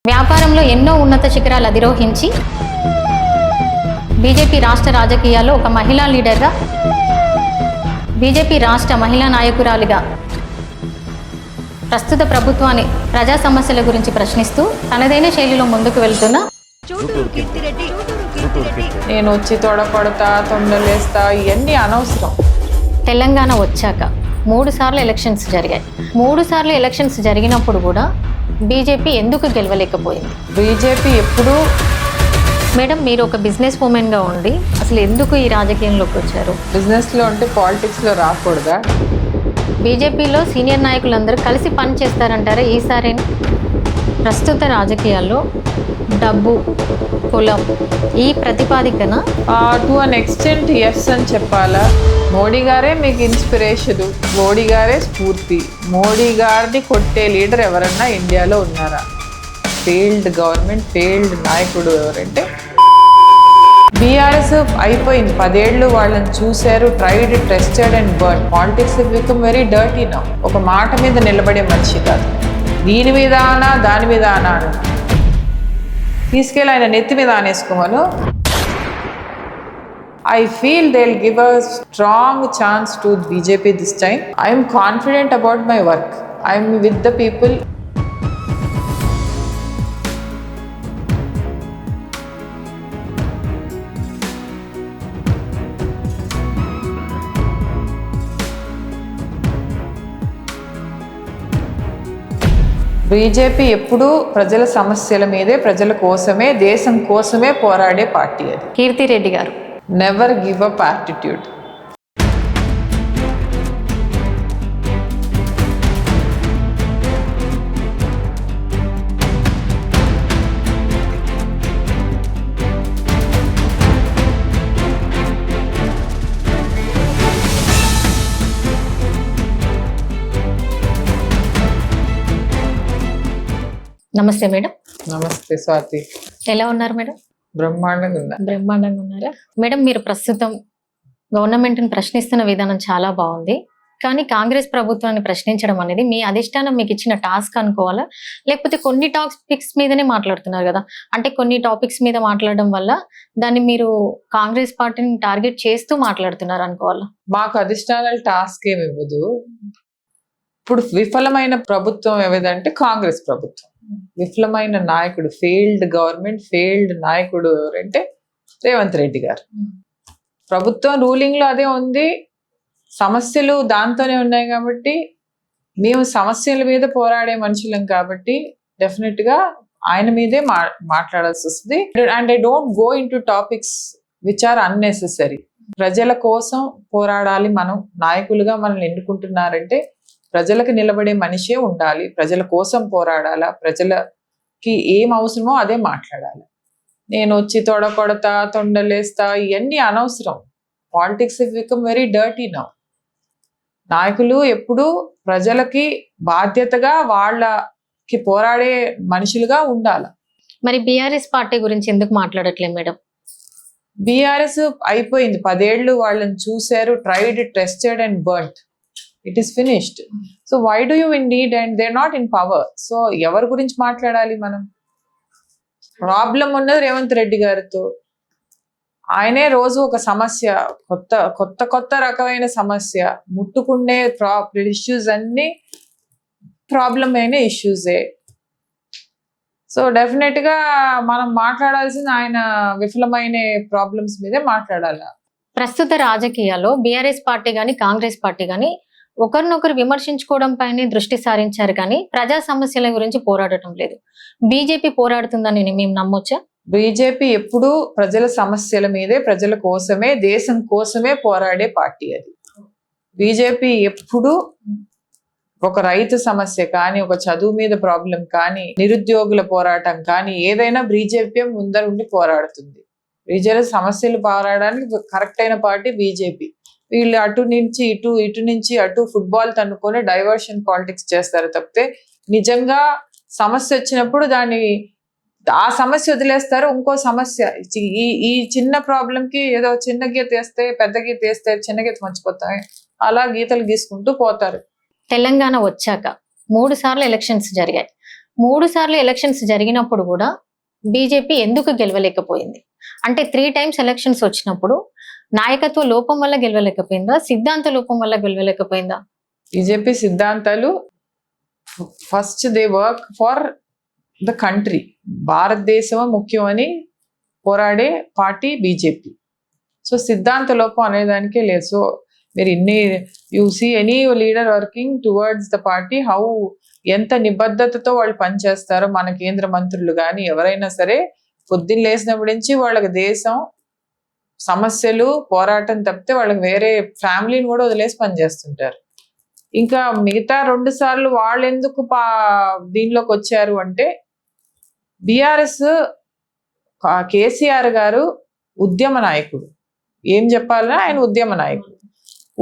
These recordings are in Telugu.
వ్యాపారంలో ఎన్నో ఉన్నత శిఖరాలు అధిరోహించి బీజేపీ రాష్ట్ర రాజకీయాల్లో ఒక మహిళా లీడర్గా, బీజేపీ రాష్ట్ర మహిళా నాయకురాలిగా ప్రస్తుత ప్రభుత్వాన్ని ప్రజా సమస్యల గురించి ప్రశ్నిస్తూ తనదైన శైలిలో ముందుకు వెళ్తున్న నేను వచ్చి తొడపడతా తొండలేస్తా ఇవన్నీ అనవసరం. తెలంగాణ వచ్చాక 3 సార్లు ఎలక్షన్స్ జరిగాయి. 3 సార్లు ఎలక్షన్స్ జరిగినప్పుడు కూడా బీజేపీ ఎందుకు గెలవలేకపోయింది? బీజేపీ ఎప్పుడు మేడం, మీరు ఒక బిజినెస్ ఉమెన్గా ఉండి అసలు ఎందుకు ఈ రాజకీయంలోకి వచ్చారు? బిజినెస్లో అంటే పాలిటిక్స్లో రాకూడదా? బీజేపీలో సీనియర్ నాయకులందరూ కలిసి పని చేస్తారంటారా ఈసారి? ప్రస్తుత రాజకీయాల్లో డబ్బు, కులం ఈ ప్రతిపాదికన టు అన్ ఎక్స్టెంట్ ఎస్ అని చెప్పాలా? మోడీ గారే మీకు ఇన్స్పిరేషన్, మోడీ గారే స్ఫూర్తి. మోడీ గారిని కొట్టే లీడర్ ఎవరన్నా ఇండియాలో ఉన్నారా? ఫెయిల్డ్ గవర్నమెంట్, ఫెయిల్డ్ నాయకుడు ఎవరంటే బీఆర్ఎస్ అయిపోయింది. 10 ఏళ్ళు వాళ్ళని చూశారు, tried, tested and burn. Politics become very dirty now. ఒక మాట మీద నిలబడే మనిషి కాదు. దీని మీద ఆనా దాని మీద ఆనా తీసుకెళ్ళి ఆయన నెత్తి మీద ఆనేసుకోమను. I feel they'll give a strong chance to BJP this time. I am confident about my work. I am with the people. BJP ఎప్పుడూ ప్రజల సమస్యల మీదే, ప్రజల కోసమే, దేశం కోసమే పోరాడే పార్టీ అది. కీర్తిరెడ్డి గారు నెవర్ గివ్ అప్ యాటిట్యూడ్. నమస్తే మేడం. నమస్తే స్వాతి. ఎలా ఉన్నారు మేడం? బ్రహ్మాండంగా ఉన్నా. బ్రహ్మాండంగా ఉన్నారా మేడం? మీరు ప్రస్తుతం గవర్నమెంట్ని ప్రశ్నిస్తున్న విధానం చాలా బాగుంది. కానీ కాంగ్రెస్ ప్రభుత్వాన్ని ప్రశ్నించడం అనేది మీ అధిష్టానం మీకు ఇచ్చిన టాస్క్ అనుకోవాలా, లేకపోతే కొన్ని టాపిక్స్ మీదనే మాట్లాడుతున్నారు కదా? అంటే కొన్ని టాపిక్స్ మీద మాట్లాడడం వల్ల దాన్ని మీరు కాంగ్రెస్ పార్టీని టార్గెట్ చేస్తూ మాట్లాడుతున్నారు అనుకోవాలా? మాకు అధిష్టానాలు టాస్క్ ఏమి ఇవ్వదు. ఇప్పుడు విఫలమైన ప్రభుత్వం ఏదంటే కాంగ్రెస్ ప్రభుత్వం. విఫలమైన నాయకుడు, ఫెయిల్డ్ గవర్నమెంట్, ఫెయిల్డ్ నాయకుడు ఎవరంటే రేవంత్ రెడ్డి గారు. ప్రభుత్వం రూలింగ్ లో అదే ఉంది, సమస్యలు దాంతోనే ఉన్నాయి. కాబట్టి మేము సమస్యల మీద పోరాడే మనుషులం కాబట్టి డెఫినెట్ గా ఆయన మీదే మాట్లాడాల్సి వస్తుంది. And I don't go into topics which are unnecessary. ప్రజల కోసం పోరాడాలి. మనం నాయకులుగా మనల్ని ఎన్నుకుంటున్నారంటే ప్రజలకు నిలబడే మనిషే ఉండాలి, ప్రజల కోసం పోరాడాలా, ప్రజలకి ఏం అవసరమో అదే మాట్లాడాలి. నేను వచ్చి తొడకొడతా తొండలేస్తా ఇవన్నీ అనవసరం. Politics become very dirty now. నాయకులు ఎప్పుడూ ప్రజలకి బాధ్యతగా వాళ్ళకి పోరాడే మనుషులుగా ఉండాలి. మరి బీఆర్ఎస్ పార్టీ గురించి ఎందుకు మాట్లాడట్లేదు మేడం? బీఆర్ఎస్ అయిపోయింది. 10 ఏళ్ళు వాళ్ళని చూశారు, tried, tested and burn. It is finished. So why do you need? And they not in power. సో ఎవరి గురించి మాట్లాడాలి మనం? ప్రాబ్లం ఉన్నది రేవంత్ రెడ్డి గారితో. ఆయనే రోజు ఒక సమస్య, కొత్త రకమైన సమస్య, ముట్టుకునే ఇష్యూస్ అన్ని ప్రాబ్లం అయిన ఇష్యూసే. సో డెఫినెట్ గా మనం మాట్లాడాల్సింది ఆయన విఫలమైన ప్రాబ్లమ్స్ మీదే మాట్లాడాలి. ప్రస్తుత రాజకీయాల్లో బీఆర్ఎస్ పార్టీ కానీ కాంగ్రెస్ పార్టీ కానీ ఒకరినొకరు విమర్శించుకోవడం పైనే దృష్టి సారించారు కానీ ప్రజా సమస్యల గురించి పోరాడటం లేదు. బీజేపీ పోరాడుతుందని మేము నమ్మొచ్చా? బీజేపీ ఎప్పుడూ ప్రజల సమస్యల మీదే, ప్రజల కోసమే, దేశం కోసమే పోరాడే పార్టీ అది. బీజేపీ ఎప్పుడు ఒక రైతు సమస్య కానీ, ఒక చదువు మీద ప్రాబ్లం కానీ, నిరుద్యోగుల పోరాటం కానీ ఏదైనా బీజేపీ ముందరుండి పోరాడుతుంది. ప్రజల సమస్యలు పోరాడడానికి కరెక్ట్ అయిన పార్టీ బీజేపీ. వీళ్ళు అటు నుంచి ఇటు, ఇటు నుంచి అటు ఫుట్బాల్ తన్నుకొని డైవర్షన్ పాలిటిక్స్ చేస్తారు తప్పితే నిజంగా సమస్య వచ్చినప్పుడు ఆ సమస్య వదిలేస్తారు. ఇంకో సమస్య, ఈ చిన్న ప్రాబ్లంకి ఏదో చిన్న గీత వేస్తే పెద్ద గీత వేస్తే చిన్న గీత మర్చిపోతాయి, అలా గీతలు గీసుకుంటూ పోతారు. తెలంగాణ వచ్చాక 3 సార్లు ఎలక్షన్స్ జరిగాయి. 3 సార్లు ఎలక్షన్స్ జరిగినప్పుడు కూడా బీజేపీ ఎందుకు గెలవలేకపోయింది? అంటే 3 టైమ్స్ ఎలక్షన్స్ వచ్చినప్పుడు నాయకత్వ లోపం వల్ల గెలవలేకపోయిందా? సిద్ధాంత లోపం వల్ల గెలవలేకపోయిందా? బీజేపీ సిద్ధాంతాలు first they work for the country. భారతదేశం ముఖ్యమని పోరాడే పార్టీ బీజేపీ. సో సిద్ధాంత లోపం అనేదానికే లేదు. సో మీరు you see any leader working towards the party, how ఎంత నిబద్ధతతో వాళ్ళు పనిచేస్తారో. మన కేంద్ర మంత్రులు కానీ ఎవరైనా సరే పొద్దున్న లేచినప్పటి నుంచి వాళ్ళకి దేశం సమస్యలు పోరాటం తప్పితే వాళ్ళకి వేరే ఫ్యామిలీని కూడా వదిలేసి పనిచేస్తుంటారు. ఇంకా మిగతా 2 సార్లు వాళ్ళు ఎందుకు దీనిలోకి వచ్చారు అంటే, బీఆర్ఎస్ కేసీఆర్ గారు ఉద్యమ నాయకుడు. ఏం చెప్పాలన్నా ఆయన ఉద్యమ నాయకుడు.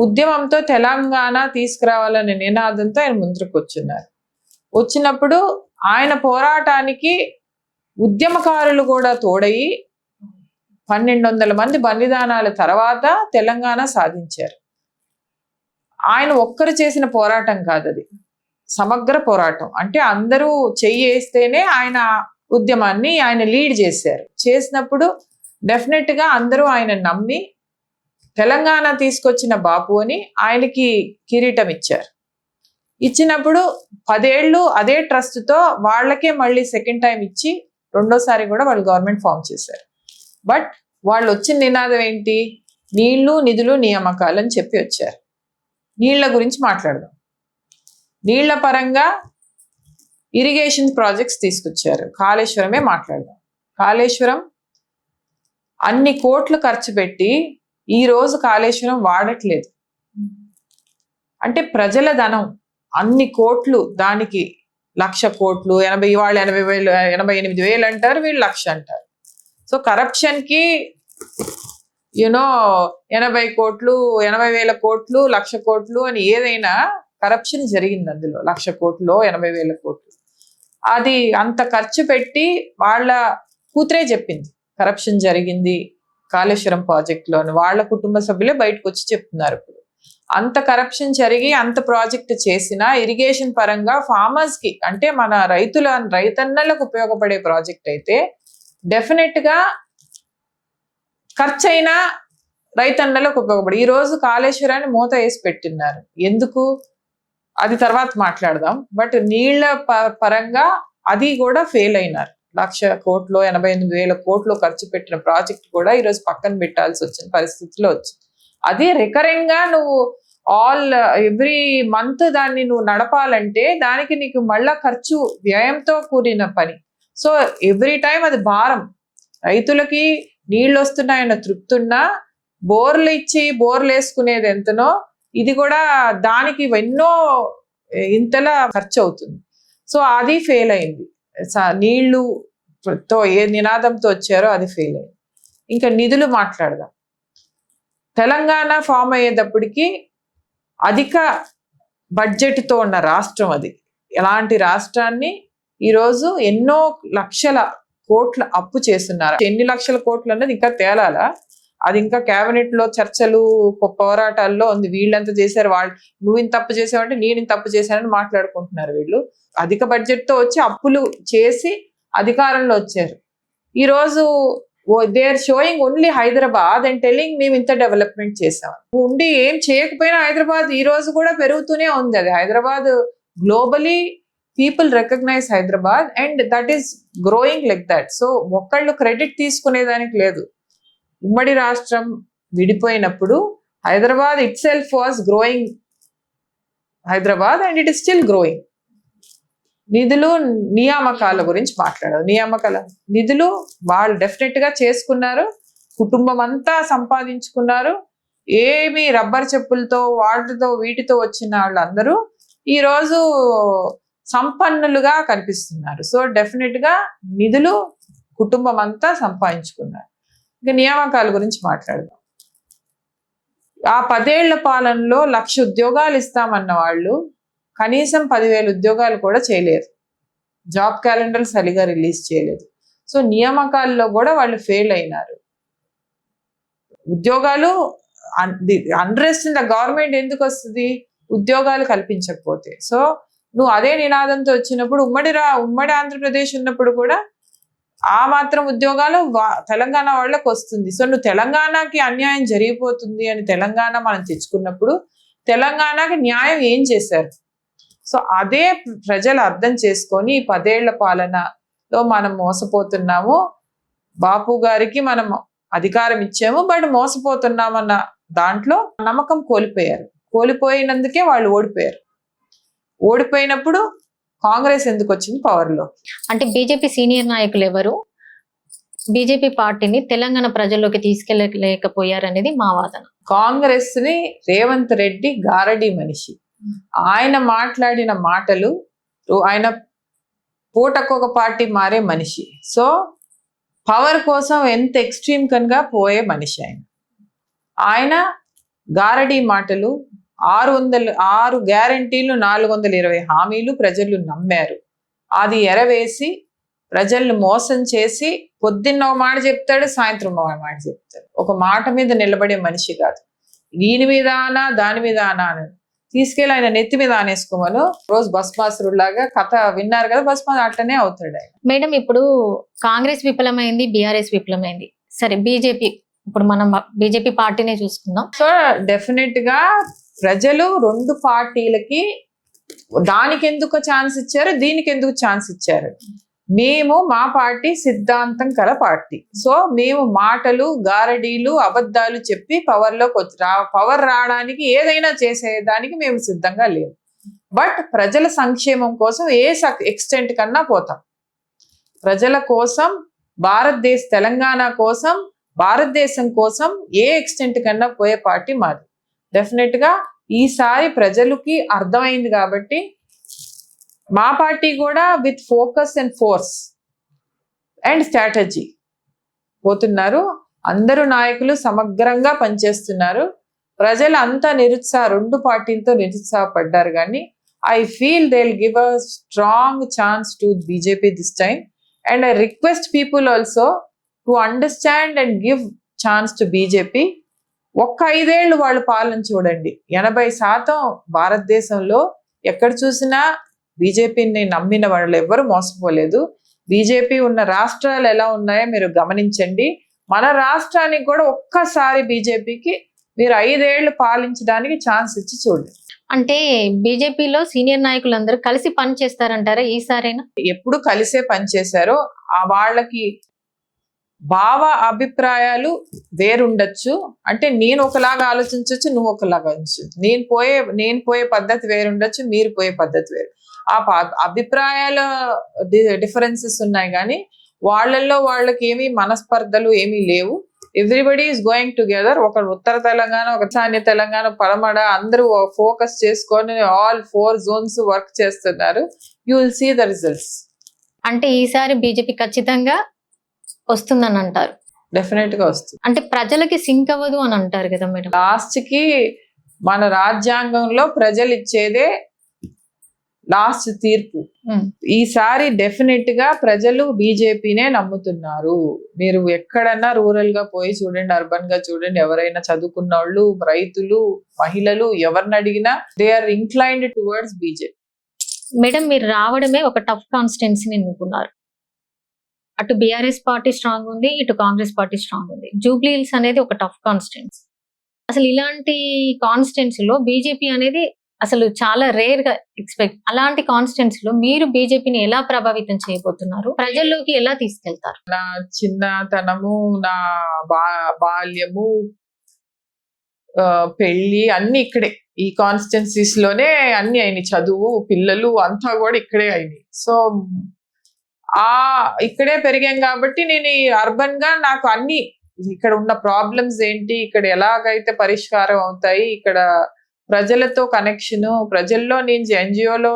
ఉద్యమంతో తెలంగాణ తీసుకురావాలనే నినాదంతో ఆయన ముందుకు వచ్చినప్పుడు ఆయన పోరాటానికి ఉద్యమకారులు కూడా తోడయి 1200 మంది బలిదానాల తర్వాత తెలంగాణ సాధించారు. ఆయన ఒక్కరు చేసిన పోరాటం కాదు, అది సమగ్ర పోరాటం. అంటే అందరూ చెయ్యి వేస్తేనే ఆయన ఉద్యమాన్ని ఆయన లీడ్ చేసినప్పుడు డెఫినెట్ గా అందరూ ఆయన నమ్మి తెలంగాణ తీసుకొచ్చిన బాపు అని ఆయనకి కిరీటం ఇచ్చినప్పుడు 10 ఏళ్ళు అదే ట్రస్ట్ తో వాళ్ళకే మళ్ళీ సెకండ్ టైం ఇచ్చి రెండోసారి కూడా వాళ్ళు గవర్నమెంట్ ఫామ్ చేశారు. బట్ వాళ్ళు వచ్చిన నినాదం ఏంటి? నీళ్లు, నిధులు, నియామకాలు అని చెప్పి వచ్చారు. నీళ్ల గురించి మాట్లాడదాం. నీళ్ల పరంగా ఇరిగేషన్ ప్రాజెక్ట్స్ తీసుకొచ్చారు. కాళేశ్వరమే మాట్లాడదాం. కాళేశ్వరం అన్ని కోట్లు ఖర్చు పెట్టి ఈ రోజు కాళేశ్వరం వాడట్లేదు. అంటే ప్రజల ధనం అన్ని కోట్లు, దానికి 1,00,000 కోట్లు, 88,000 అంటారు, వీళ్ళు 1,00,000 అంటారు. సో కరప్షన్ కి 80 కోట్లు, 80,000 కోట్లు, 1,00,000 కోట్లు అని ఏదైనా కరప్షన్ జరిగింది అందులో. 1,00,000 కోట్లు, 80,000 కోట్లు. అది అంత ఖర్చు పెట్టి వాళ్ళ కూతురే చెప్పింది కరప్షన్ జరిగింది కాళేశ్వరం ప్రాజెక్టులో అని. వాళ్ళ కుటుంబ సభ్యులే బయటకు వచ్చి చెప్తున్నారు. ఇప్పుడు అంత కరప్షన్ జరిగి అంత ప్రాజెక్ట్ చేసిన ఇరిగేషన్ పరంగా ఫార్మర్స్ కి, అంటే మన రైతన్నలకు ఉపయోగపడే ప్రాజెక్ట్ అయితే డెఫినెట్ గా ఖర్చైనా రైతన్నలకు ఉపయోగపడి. ఈ రోజు కాళేశ్వరాన్ని మూత వేసి పెట్టిన్నారు. ఎందుకు అది తర్వాత మాట్లాడదాం. బట్ నీళ్ల పరంగా అది కూడా ఫెయిల్ అయినారు. 1,00,000 కోట్లు, 88,000 కోట్లు ఖర్చు పెట్టిన ప్రాజెక్ట్ కూడా ఈరోజు పక్కన పెట్టాల్సి వచ్చిన పరిస్థితిలో వచ్చింది. అది రికరింగ్ గా నువ్వు ఎవ్రీ మంత్ దాన్ని నువ్వు నడపాలంటే దానికి నీకు మళ్ళా ఖర్చు, వ్యయంతో కూడిన పని. సో ఎవ్రీ టైం అది భారం. రైతులకి నీళ్ళు వస్తున్నాయన్న తృప్తున్నా బోర్లు ఇచ్చి బోర్లు వేసుకునేది ఎంతనో ఇది కూడా దానికి ఎన్నో ఇంతలా ఖర్చు అవుతుంది. సో అది ఫెయిల్ అయింది. నీళ్లుతో ఏ నినాదంతో వచ్చారో అది ఫెయిల్ అయింది. ఇంకా నిధులు మాట్లాడదాం. తెలంగాణ ఫామ్ అయ్యేటప్పటికి అధిక బడ్జెట్తో ఉన్న రాష్ట్రం అది. ఎలాంటి రాష్ట్రాన్ని ఈరోజు ఎన్నో లక్షల కోట్ల అప్పు చేస్తున్నారు. ఎన్ని లక్షల కోట్లు అన్నది ఇంకా తేలాలా. అది ఇంకా కేబినెట్ లో చర్చలు, పోరాటాల్లో ఉంది. వీళ్ళంతా చేశారు, నువ్వు ఇంత తప్పు చేసావంటే నేను ఇంత తప్పు చేశానని మాట్లాడుకుంటున్నారు వీళ్ళు. అధిక బడ్జెట్ తో వచ్చి అప్పులు చేసి అధికారంలో వచ్చారు. ఈరోజు they are showing only Hyderabad and telling మేము ఇంత డెవలప్మెంట్ చేసాం. ఉండి ఏం చేయకపోయినా హైదరాబాద్ ఈ రోజు కూడా పెరుగుతూనే ఉంది. అది Hyderabad globally people recognise Hyderabad and that is growing like that. So ఒక్కళ్ళు క్రెడిట్ తీసుకునేదానికి లేదు. ఉమ్మడి రాష్ట్రం విడిపోయినప్పుడు Hyderabad itself was growing Hyderabad and it is still growing. నిధులు, నియామకాల గురించి మాట్లాడారు. నిధులు వాళ్ళు డెఫినెట్ గా చేసుకున్నారు. కుటుంబం అంతా సంపాదించుకున్నారు. ఏమి రబ్బర్ చెప్పులతో వీటితో వచ్చిన వాళ్ళందరూ ఈరోజు సంపన్నులుగా కనిపిస్తున్నారు. సో డెఫినెట్ గా నిధులు కుటుంబం అంతా సంపాదించుకున్నారు. ఇంకా నియామకాల గురించి మాట్లాడదాం. ఆ 10 ఏళ్ల పాలనలో 1,00,000 ఉద్యోగాలు ఇస్తామన్న వాళ్ళు కనీసం 10,000 ఉద్యోగాలు కూడా చేయలేరు. జాబ్ క్యాలెండర్ సరిగా రిలీజ్ చేయలేదు. సో నియామకాల్లో కూడా వాళ్ళు ఫెయిల్ అయినారు. ఉద్యోగాలు అన్రెస్ట్ ఇన్ ద గవర్నమెంట్ ఎందుకు వస్తుంది? ఉద్యోగాలు కల్పించకపోతే. సో నువ్వు అదే నినాదంతో వచ్చినప్పుడు ఉమ్మడి ఆంధ్రప్రదేశ్ ఉన్నప్పుడు కూడా ఆ మాత్రం ఉద్యోగాలు తెలంగాణ వాళ్ళకి వస్తుంది. సో నువ్వు తెలంగాణకి అన్యాయం జరిగిపోతుంది అని తెలంగాణ మనం తెచ్చుకున్నప్పుడు తెలంగాణకి న్యాయం ఏం చేశారు? సో అదే ప్రజలు అర్థం చేసుకొని ఈ 10 ఏళ్ల పాలనలో మనం మోసపోతున్నాము, బాపు గారికి మనం అధికారం ఇచ్చాము బట్ మోసపోతున్నామన్న దాంట్లో నమ్మకం కోల్పోయినందుకే వాళ్ళు ఓడిపోయినప్పుడు కాంగ్రెస్ ఎందుకు వచ్చింది పవర్లో? అంటే బీజేపీ సీనియర్ నాయకులు ఎవరు బీజేపీ పార్టీని తెలంగాణ ప్రజల్లోకి తీసుకెళ్ళలేకపోయారనేది మా వాదన. కాంగ్రెస్ ని రేవంత్ రెడ్డి గారడీ మనిషి. ఆయన మాట్లాడిన మాటలు, ఆయన పూటకొక పార్టీ మారే మనిషి. సో పవర్ కోసం ఎంత ఎక్స్ట్రీమ్ కనుక పోయే మనిషి ఆయన గారడీ మాటలు, 6 గ్యారంటీలు, 420 హామీలు ప్రజలు నమ్మారు. అది ఎరవేసి ప్రజల్ని మోసం చేసి పొద్దున్న ఒక మాట చెప్తాడు, సాయంత్రం ఒక మాట చెప్తాడు. ఒక మాట మీద నిలబడే మనిషి కాదు. దీని మీద ఆనా దాని మీద ఆనా అని తీసుకెళ్ళి ఆయన నెత్తి మీద ఆనేసుకోమను. రోజు భస్మాసురులాగా కథ విన్నారు కదా, భస్మా అట్టనే అవుతాడు ఆయన. మేడం ఇప్పుడు కాంగ్రెస్ విఫలమైంది, బీఆర్ఎస్ విఫలమైంది, సరే బీజేపీ, ఇప్పుడు మనం బీజేపీ పార్టీనే చూసుకుందాం. సో డెఫినెట్ గా ప్రజలు 2 పార్టీలకి దానికి ఎందుకు ఛాన్స్ ఇచ్చారు, దీనికి ఎందుకు ఛాన్స్ ఇచ్చారు? మేము మా పార్టీ సిద్ధాంతం కల పార్టీ. సో మేము మాటలు, గారడీలు, అబద్ధాలు చెప్పి పవర్ రావడానికి ఏదైనా చేసేదానికి మేము సిద్ధంగా లేము. బట్ ప్రజల సంక్షేమం కోసం ఏ ఎక్స్టెంట్ కన్నా పోతాం. ప్రజల కోసం, తెలంగాణ కోసం, భారతదేశం కోసం ఏ ఎక్స్టెంట్ కన్నా పోయే పార్టీ మాది. డెఫినెట్ గా ఈసారి ప్రజలకి అర్థమైంది కాబట్టి మా పార్టీ కూడా with focus and force and strategy పోతున్నారు. అందరూ నాయకులు సమగ్రంగా పనిచేస్తున్నారు. ప్రజలు అంతా 2 పార్టీలతో నిరుత్సాహపడ్డారు. కానీ I feel they will give a strong chance to BJP this time and I request people also to understand and give chance to BJP. 5 ఏళ్ళు వాళ్ళు పాలన చూడండి. 80% భారతదేశంలో ఎక్కడ చూసినా బీజేపీని నమ్మిన వాళ్ళు ఎవ్వరు మోసపోలేదు. బీజేపీ ఉన్న రాష్ట్రాలు ఎలా ఉన్నాయో మీరు గమనించండి. మన రాష్ట్రానికి కూడా ఒక్కసారి బీజేపీకి మీరు 5 ఏళ్ళు పాలించడానికి ఛాన్స్ ఇచ్చి చూడండి. అంటే బీజేపీలో సీనియర్ నాయకులందరూ కలిసి పని చేస్తారంటారా ఈసారైనా? ఎప్పుడు కలిసే పనిచేశారో వాళ్ళకి అభిప్రాయాలు వేరుండొచ్చు. అంటే నేను ఒకలాగా ఆలోచించవచ్చు, నువ్వు ఒకలాగా ఆలోచించవచ్చు. నేను పోయే పద్ధతి వేరుండొచ్చు, మీరు పోయే పద్ధతి వేరు. ఆ అభిప్రాయాల డిఫరెన్సెస్ ఉన్నాయి కానీ వాళ్ళకి ఏమీ మనస్పర్ధలు ఏమీ లేవు. Everybody is going together. ఒక ఉత్తర తెలంగాణ, ఒక ఈశాన్య తెలంగాణ, పడమడ అందరూ ఫోకస్ చేసుకొని all 4 zones వర్క్ చేస్తున్నారు. You will see the results. అంటే ఈసారి బీజేపీ ఖచ్చితంగా వస్తుందని అంటారు? డెఫినెట్ గా వస్తుంది. అంటే ప్రజలకి సింక్ అవ్వదు అని అంటారు కదా మేడం. లాస్ట్ కి మన రాజ్యాంగంలో ప్రజలు ఇచ్చేదే లాస్ట్ తీర్పు. ఈసారి డెఫినెట్ గా ప్రజలు బీజేపీనే నమ్ముతున్నారు. మీరు ఎక్కడన్నా రూరల్ గా పోయి చూడండి, అర్బన్ గా చూడండి, ఎవరైనా చదువుకున్న వాళ్ళు, రైతులు, మహిళలు ఎవరిని అడిగినా they are inclined towards BJP. Madam మీరు రావడమే ఒక టఫ్ కాన్స్టిట్యున్సీని ఎన్నుకున్నారు. అటు బీఆర్ఎస్ పార్టీ స్ట్రాంగ్ ఉంది, ఇటు కాంగ్రెస్ పార్టీ స్ట్రాంగ్ ఉంది. జూబ్లీ హిల్స్ అనేది ఒక టఫ్ కాన్స్టిట్యున్సీ. అసలు ఇలాంటి కాన్స్టిట్యున్సీలో బీజేపీ అనేది అసలు చాలా రేర్ గా ఎక్స్పెక్ట్. అలాంటి కాన్స్టిట్యున్సీలో మీరు బీజేపీని ఎలా ప్రభావితం చేయబోతున్నారు, ప్రజల్లోకి ఎలా తీసుకెళ్తారు? నా చిన్నతనము, నా బాల్యము, పెళ్లి అన్ని ఇక్కడే, ఈ కాన్స్టిట్యున్సీస్ లోనే అన్ని అయినాయి. చదువు, పిల్లలు అంతా కూడా ఇక్కడే అయినాయి. సో ఇక్కడే పెరిగాం కాబట్టి నేను ఈ అర్బన్ గా నాకు అన్ని ఇక్కడ ఉన్న ప్రాబ్లమ్స్ ఏంటి, ఇక్కడ ఎలాగైతే పరిష్కారం అవుతాయి, ఇక్కడ ప్రజలతో కనెక్షన్, ప్రజల్లో నేను ఎన్జిఓలో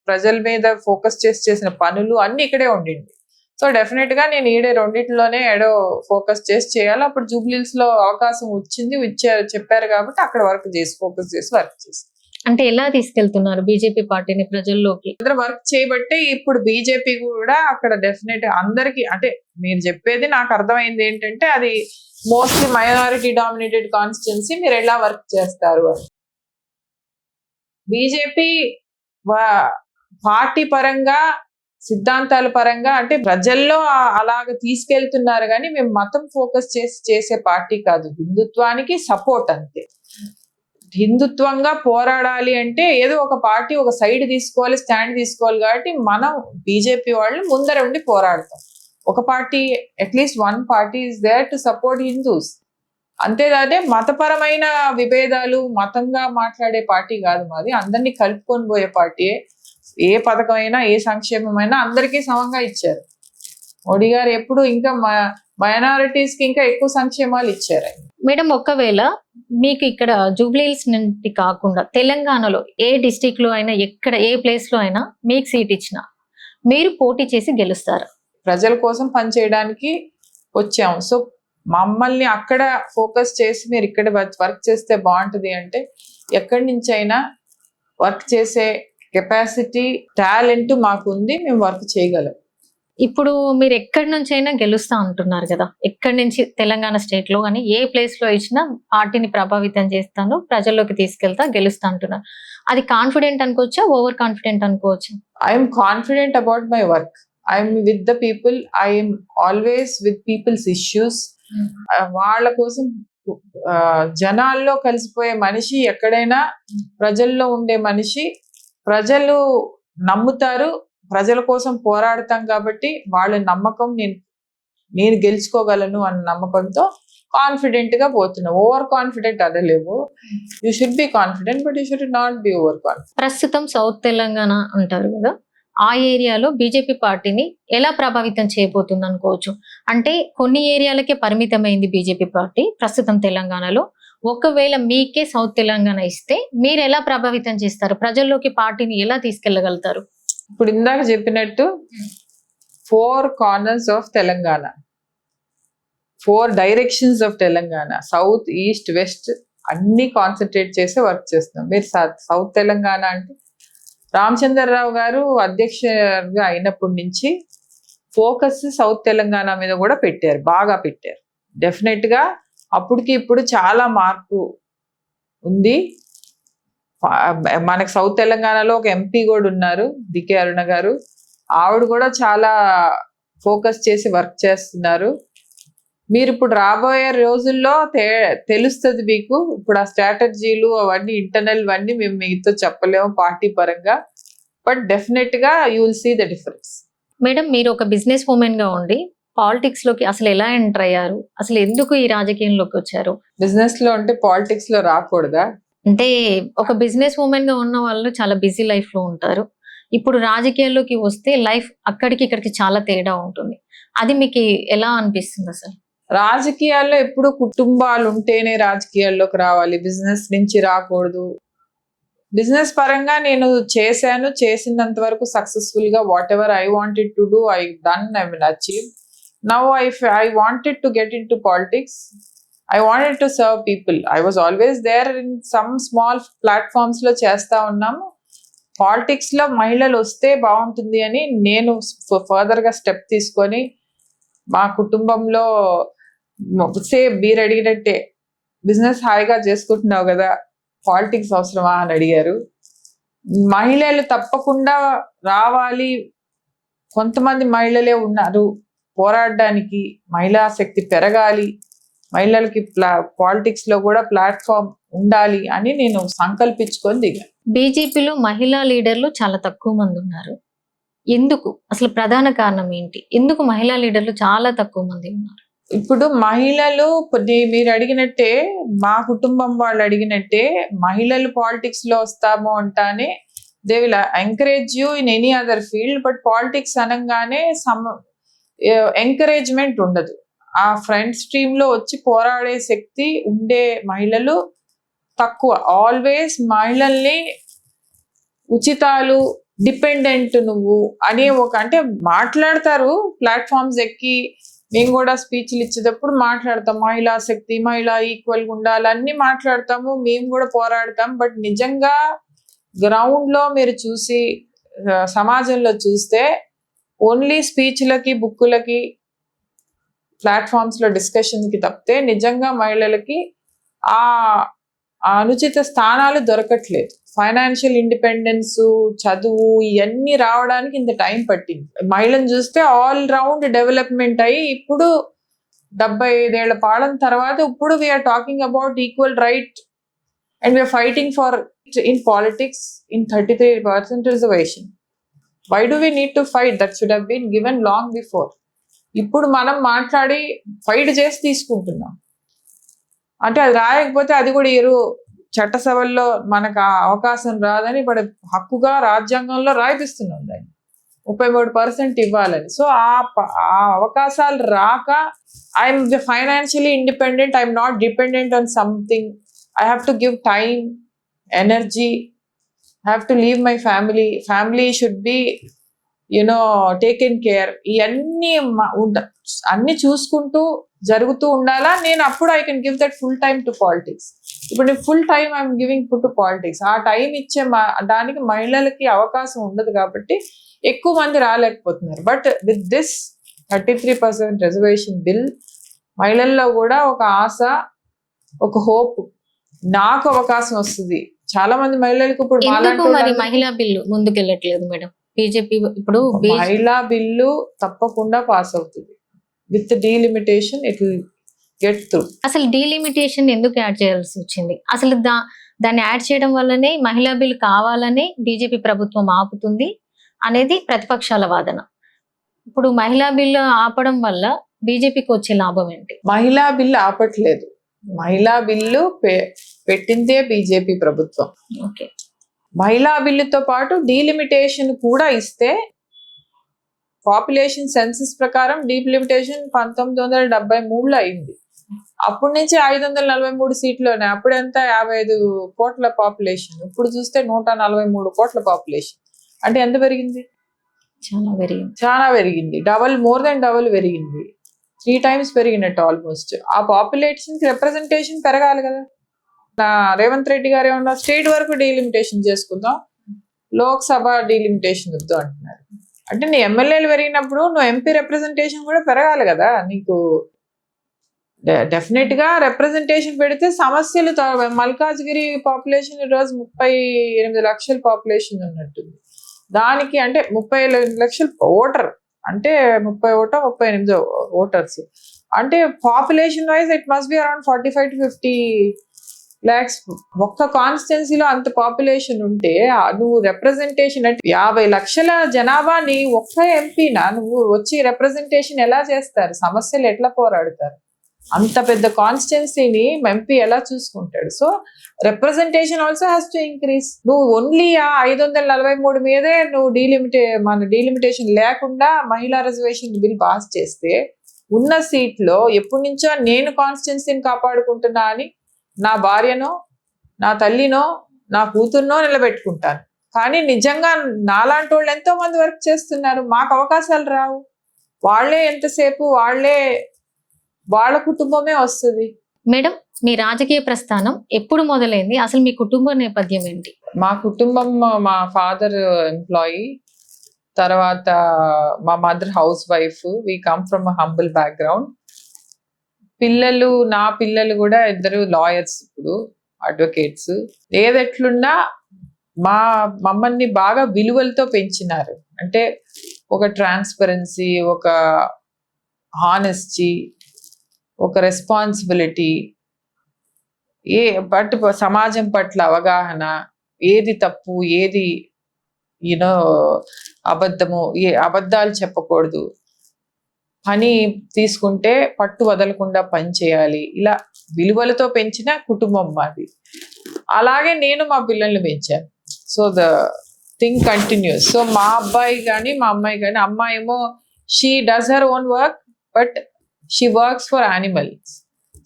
ప్రజల మీద ఫోకస్ చేసిన పనులు అన్ని ఇక్కడే ఉండింది. సో డెఫినెట్ గా నేను ఈడే రెండిట్లోనే ఫోకస్ చేయాలి. అప్పుడు జూబ్లీహిల్స్ లో అవకాశం వచ్చింది, చెప్పారు కాబట్టి అక్కడ ఫోకస్ చేసి వర్క్ చేసి. అంటే ఎలా తీసుకెళ్తున్నారు బీజేపీ పార్టీని ప్రజల్లోకి? అందరూ వర్క్ చేయబట్టే ఇప్పుడు బీజేపీ కూడా అక్కడ డెఫినెట్ అందరికి, అంటే మీరు చెప్పేది నాకు అర్థమైంది ఏంటంటే అది మోస్ట్లీ మైనారిటీ డామినేటెడ్ కాన్స్టిట్యున్సీ, మీరు ఎలా వర్క్ చేస్తారు అని. బీజేపీ పార్టీ పరంగా సిద్ధాంతాల పరంగా అంటే ప్రజల్లో అలాగ తీసుకెళ్తున్నారు కానీ మేము మతం ఫోకస్ చేసి చేసే పార్టీ కాదు. హిందుత్వానికి సపోర్ట్ అంతే. హిందుత్వంగా పోరాడాలి అంటే ఏదో ఒక పార్టీ ఒక సైడ్ తీసుకోవాలి, స్టాండ్ తీసుకోవాలి. కాబట్టి మనం బీజేపీ వాళ్ళు ముందర ఉండి పోరాడతాం. ఒక party, at least one party is there to support Hindus. అంతేగానే మతపరమైన విభేదాలు మతంగా మాట్లాడే పార్టీ కాదు మాది. అందరినీ కలుపుకొని పోయే పార్టీయే. ఏ పథకమైనా ఏ సంక్షేమమైనా అందరికీ సమంగా ఇచ్చారు మోడీ గారు. ఎప్పుడు ఇంకా మైనారిటీస్ కి ఇంకా ఎక్కువ సంక్షేమాలు ఇచ్చారు. మేడం, ఒకవేళ మీకు ఇక్కడ జూబ్లీహిల్స్ నుండి కాకుండా తెలంగాణలో ఏ డిస్టిక్ లో అయినా, ఎక్కడ ఏ ప్లేస్ లో అయినా మీకు సీట్ ఇచ్చినా మీరు పోటీ చేసి గెలుస్తారు? ప్రజల కోసం పనిచేయడానికి వచ్చాము. సో మమ్మల్ని అక్కడ ఫోకస్ చేసి మీరు ఇక్కడ వర్క్ చేస్తే బాగుంటుంది అంటే ఎక్కడి నుంచి అయినా వర్క్ చేసే కెపాసిటీ, టాలెంట్ మాకు ఉంది. మేము వర్క్ చేయగలం. ఇప్పుడు మీరు ఎక్కడి నుంచి అయినా గెలుస్తా అంటున్నారు కదా, ఎక్కడి నుంచి తెలంగాణ స్టేట్ లో కానీ ఏ ప్లేస్ లో ఇచ్చినా పార్టీని ప్రభావితం చేస్తాను, ప్రజల్లోకి తీసుకెళ్తా, గెలుస్తా అంటున్నారు. అది కాన్ఫిడెంట్ అనుకోవచ్చా, ఓవర్ కాన్ఫిడెంట్ అనుకోవచ్చా? I'm confident about my work. I'm with the people. I'm always with peoples issues. వాళ్ళ కోసం జనాల్లో కలిసిపోయే మనిషి, ఎక్కడైనా ప్రజల్లో ఉండే మనిషి. ప్రజలు నమ్ముతారు, ప్రజల కోసం పోరాడతాం కాబట్టి వాళ్ళ నమ్మకం నేను గెలుచుకోగలను అన్న నమ్మకంతో కాన్ఫిడెంట్ గా పోతున్నా. ఓవర్ కాన్ఫిడెంట్ అనలేము. You should be confident but you should not be over confident. ప్రస్తుతం సౌత్ తెలంగాణ అంటారు కదా, ఆ ఏరియాలో బీజేపీ పార్టీని ఎలా ప్రభావితం చేయబోతుంది అనుకోవచ్చు? అంటే కొన్ని ఏరియాలకే పరిమితమైంది బీజేపీ పార్టీ ప్రస్తుతం తెలంగాణలో. ఒకవేళ మీకే సౌత్ తెలంగాణ ఇస్తే మీరు ఎలా ప్రభావితం చేస్తారు? ప్రజల్లోకి పార్టీని ఎలా తీసుకెళ్లగలుగుతారు? ఇప్పుడు ఇందాక చెప్పినట్టు 4 corners of Telangana, 4 directions of Telangana, south, east, west అన్ని కాన్సన్ట్రేట్ చేసి వర్క్ చేస్తున్నాం. మీరు సౌత్ తెలంగాణ అంటే రామచంద్రరావు గారు అధ్యక్షుడిగా అయినప్పటి నుంచి ఫోకస్ సౌత్ తెలంగాణ మీద కూడా పెట్టారు, బాగా పెట్టారు. డెఫినెట్ గా అప్పటికి ఇప్పుడు చాలా మార్పు ఉంది. మనకి సౌత్ తెలంగాణలో ఒక ఎంపీ కూడా ఉన్నారు, డికే అరుణ గారు. ఆవిడ కూడా చాలా ఫోకస్ చేసి వర్క్ చేస్తున్నారు. మీరు ఇప్పుడు రాబోయే రోజుల్లో తెలుస్తుంది మీకు. ఇప్పుడు ఆ స్ట్రాటజీలు అవన్నీ ఇంటర్నల్ అన్నీ మేము మీతో చెప్పలేము పార్టీ పరంగా. బట్ డెఫినెట్ గా you will see the difference. Madam, మీరు ఒక బిజినెస్ ఉమెన్ గా ఉండి పాలిటిక్స్ లోకి అసలు ఎలా ఎంటర్ అయ్యారు? అసలు ఎందుకు ఈ రాజకీయంలోకి వచ్చారు? బిజినెస్ లో అంటే పాలిటిక్స్ లో రాకూడదా? అంటే ఒక బిజినెస్ ఉమెన్ గా ఉన్న వాళ్ళు చాలా బిజీ లైఫ్ లో ఉంటారు. ఇప్పుడు రాజకీయాల్లోకి వస్తే లైఫ్ అక్కడికి ఇక్కడికి చాలా తేడా ఉంటుంది. అది మీకు ఎలా అనిపిస్తుంది అసలు? రాజకీయాల్లో ఎప్పుడు కుటుంబాలు ఉంటేనే రాజకీయాల్లోకి రావాలి, బిజినెస్ నుంచి రాకూడదు. బిజినెస్ పరంగా నేను చేసినంత వరకు సక్సెస్ఫుల్ గా what ever I wanted to do I done, I will achieve. Now I wanted to get in to politics. I wanted to serve people. I was always there in some small platforms లో చేస్తా ఉన్నాము. పాలిటిక్స్ లో మహిళలు వస్తే బాగుంటుంది అని నేను ఫర్దర్ గా స్టెప్ తీసుకొని మా కుటుంబంలో మీరు అడిగినట్టే బిజినెస్ హాయిగా చేసుకుంటున్నావు కదా, పాలిటిక్స్ అవసరమా అని అడిగారు. మహిళలు తప్పకుండా రావాలి. కొంతమంది మహిళలే ఉన్నారు పోరాడడానికి. మహిళా శక్తి పెరగాలి, మహిళలకి పాలిటిక్స్ లో కూడా ప్లాట్ఫామ్ ఉండాలి అని నేను సంకల్పించుకొని దిగాను. బీజేపీలో మహిళా లీడర్లు చాలా తక్కువ మంది ఉన్నారు. ఎందుకు? అసలు ప్రధాన కారణం ఏంటి? ఎందుకు మహిళా లీడర్లు చాలా తక్కువ మంది ఉన్నారు? ఇప్పుడు మహిళలు మీరు అడిగినట్టే, మా కుటుంబం వాళ్ళు అడిగినట్టే, మహిళలు పాలిటిక్స్ లో వస్తాము అంటానే they will encourage you in any other field. But politics అనగానే ఎంకరేజ్మెంట్ ఉండదు. ఆ ఫ్రంట్ స్ట్రీమ్ లో వచ్చి పోరాడే శక్తి ఉండే మహిళలు తక్కువ. ఆల్వేస్ మహిళల్ని ఉచితాలు, డిపెండెంట్ నువ్వు అనే అంటే మాట్లాడతారు ప్లాట్ఫామ్స్ ఎక్కి. మేము కూడా స్పీచ్లు ఇచ్చేటప్పుడు మాట్లాడతాం, మహిళా శక్తి, మహిళా ఈక్వల్గా ఉండాలన్నీ మాట్లాడతాము, మేము కూడా పోరాడతాం. బట్ నిజంగా గ్రౌండ్ లో మీరు చూసి సమాజంలో చూస్తే ఓన్లీ స్పీచ్లకి, బుక్కులకి, ప్లాట్ఫామ్స్ లో డిస్కషన్ కి తప్పితే నిజంగా మహిళలకి ఆ అనుచిత స్థానాలు దొరకట్లేదు. ఫైనాన్షియల్ ఇండిపెండెన్స్, చదువు ఇవన్నీ రావడానికి ఇంత టైం పట్టింది. మహిళను చూస్తే ఆల్ రౌండ్ డెవలప్మెంట్ అయ్యి ఇప్పుడు 75 ఏళ్ల పాలన తర్వాత ఇప్పుడు we are talking about equal right and we are fighting for in politics in 33% reservation. Why do we need to fight? That should have been given long before. ఇప్పుడు మనం మాట్లాడి ఫైట్ చేసి తీసుకుంటున్నాం. అంటే అది రాయకపోతే అది కూడా చట్టసభల్లో మనకు ఆ అవకాశం రాదని ఇప్పుడు హక్కుగా రాజ్యాంగంలో రాయిపిస్తున్నాం దాన్ని 33% ఇవ్వాలని. సో ఆ అవకాశాలు రాక I'm financially independent, I'm not dependent on something, I have to give time, energy, I have to leave my family should be taken care. ఇవన్నీ అన్ని చూసుకుంటూ జరుగుతూ ఉండాలా. నేను అప్పుడు I can give that full time to politics. ఇప్పుడు నేను full time I'm giving to politics. ఆ టైం ఇచ్చే దానికి మహిళలకి అవకాశం ఉండదు కాబట్టి ఎక్కువ మంది రాలేకపోతున్నారు. But with this 33% reservation bill మహిళల్లో కూడా ఒక ఆశ, ఒక హోప్, నాకు అవకాశం వస్తుంది. చాలా మంది మహిళలకు ఇప్పుడు మరి మహిళా బిల్లు ముందుకెళ్ళట్లేదు మేడం? బీజేపీ ఇప్పుడు మహిళా బిల్లు తప్పకుండా పాస్ అవుతుంది. With delimitation it will get through. అసలు డీలిమిటేషన్ ఎందుకు యాడ్ చేయాల్సి వచ్చింది? అసలు దాన్ని యాడ్ చేయడం వల్లనే మహిళా బిల్ కావాలని బీజేపీ ప్రభుత్వం ఆపుతుంది అనేది ప్రతిపక్షాల వాదన. ఇప్పుడు మహిళా బిల్లు ఆపడం వల్ల బీజేపీకి వచ్చే లాభం ఏంటి? మహిళా బిల్లు ఆపట్లేదు. మహిళా బిల్లు పెట్టిందే బీజేపీ ప్రభుత్వం. ఓకే. మహిళా బిల్లుతో పాటు డీలిమిటేషన్ కూడా ఇస్తే పాపులేషన్ సెన్సస్ ప్రకారం డీలిమిటేషన్ 1973లో అయింది. అప్పటి నుంచి 543 సీట్లోనే. అప్పుడు ఎంత 55 కోట్ల పాపులేషన్, ఇప్పుడు చూస్తే 143 కోట్ల పాపులేషన్. అంటే ఎంత పెరిగింది? చాలా పెరిగింది. మోర్ దెన్ డబుల్ పెరిగింది. 3 times పెరిగినట్టు ఆల్మోస్ట్. ఆ పాపులేషన్ రిప్రజెంటేషన్ పెరగాలి కదా. రేవంత్ రెడ్డి గారు ఏమన్నా స్టేట్ వరకు డీలిమిటేషన్ చేసుకుందాం, లోక్సభ డీలిమిటేషన్ వద్దు అంటున్నారు. అంటే నీ ఎమ్మెల్యేలు పెరిగినప్పుడు నువ్వు ఎంపీ రిప్రజెంటేషన్ కూడా పెరగాలి కదా. నీకు డెఫినెట్ గా రిప్రజెంటేషన్ పెడితే సమస్యలు మల్కాజ్గిరి పాపులేషన్ ఈరోజు 38 లక్షల పాపులేషన్ ఉన్నట్టుంది. దానికి అంటే 30 లక్షల ఓటర్, అంటే 38 ఓటర్స్ అంటే population wise it must be around 45 to 50 lakhs. ఒక్క కాన్స్టిట్యున్సీలో అంత పాపులేషన్ ఉంటే నువ్వు రిప్రజెంటేషన్ అంటే 50 లక్షల జనాభా నీ ఒక్క ఎంపీనా నువ్వు వచ్చి రిప్రజెంటేషన్ ఎలా చేస్తారు? సమస్యలు ఎట్లా పోరాడుతారు? అంత పెద్ద కాన్స్టిట్యున్సీని ఎంపీ ఎలా చూసుకుంటాడు? So representation also has to increase. నువ్వు ఓన్లీ ఆ 543 మీదే నువ్వు డీలిమిటేషన్ లేకుండా మహిళా రిజర్వేషన్ బిల్ పాస్ చేస్తే ఉన్న సీట్లో ఎప్పటి నుంచో నేను కాన్స్టిట్యున్సీని కాపాడుకుంటున్నా అని నా భార్యనో, నా తల్లినో, నా కూతుర్నో నిలబెట్టుకుంటాను. కానీ నిజంగా నాలాంటి వాళ్ళు ఎంతో మంది వర్క్ చేస్తున్నారు. మాకు అవకాశాలు రావు. వాళ్ళే ఎంతసేపు వాళ్ళ కుటుంబమే వస్తుంది. మేడం, మీ రాజకీయ ప్రస్థానం ఎప్పుడు మొదలైంది? అసలు మీ కుటుంబ నేపథ్యం ఏంటి? మా కుటుంబం, మా ఫాదర్ ఎంప్లాయీ, తర్వాత మా mother house wife. We come from humble background. నా పిల్లలు కూడా ఇద్దరు లాయర్స్, ఇప్పుడు అడ్వకేట్స్. ఏదెట్లున్నా మా మమ్మల్ని బాగా విలువలతో పెంచినారు. అంటే ఒక ట్రాన్స్పరెన్సీ, ఒక హానెస్టీ, ఒక రెస్పాన్సిబిలిటీ, బట్ సమాజం పట్ల అవగాహన, ఏది తప్పు, ఏది అబద్ధము, అబద్ధాలు చెప్పకూడదు, పని తీసుకుంటే పట్టు వదలకుండా పని చేయాలి, ఇలా విలువలతో పెంచిన కుటుంబం మాది. అలాగే నేను మా పిల్లల్ని పెంచాను. So the thing continues. So మా అబ్బాయి కానీ మా అమ్మాయి కానీ, అమ్మాయి ఏమో she does her own work but she works for animals.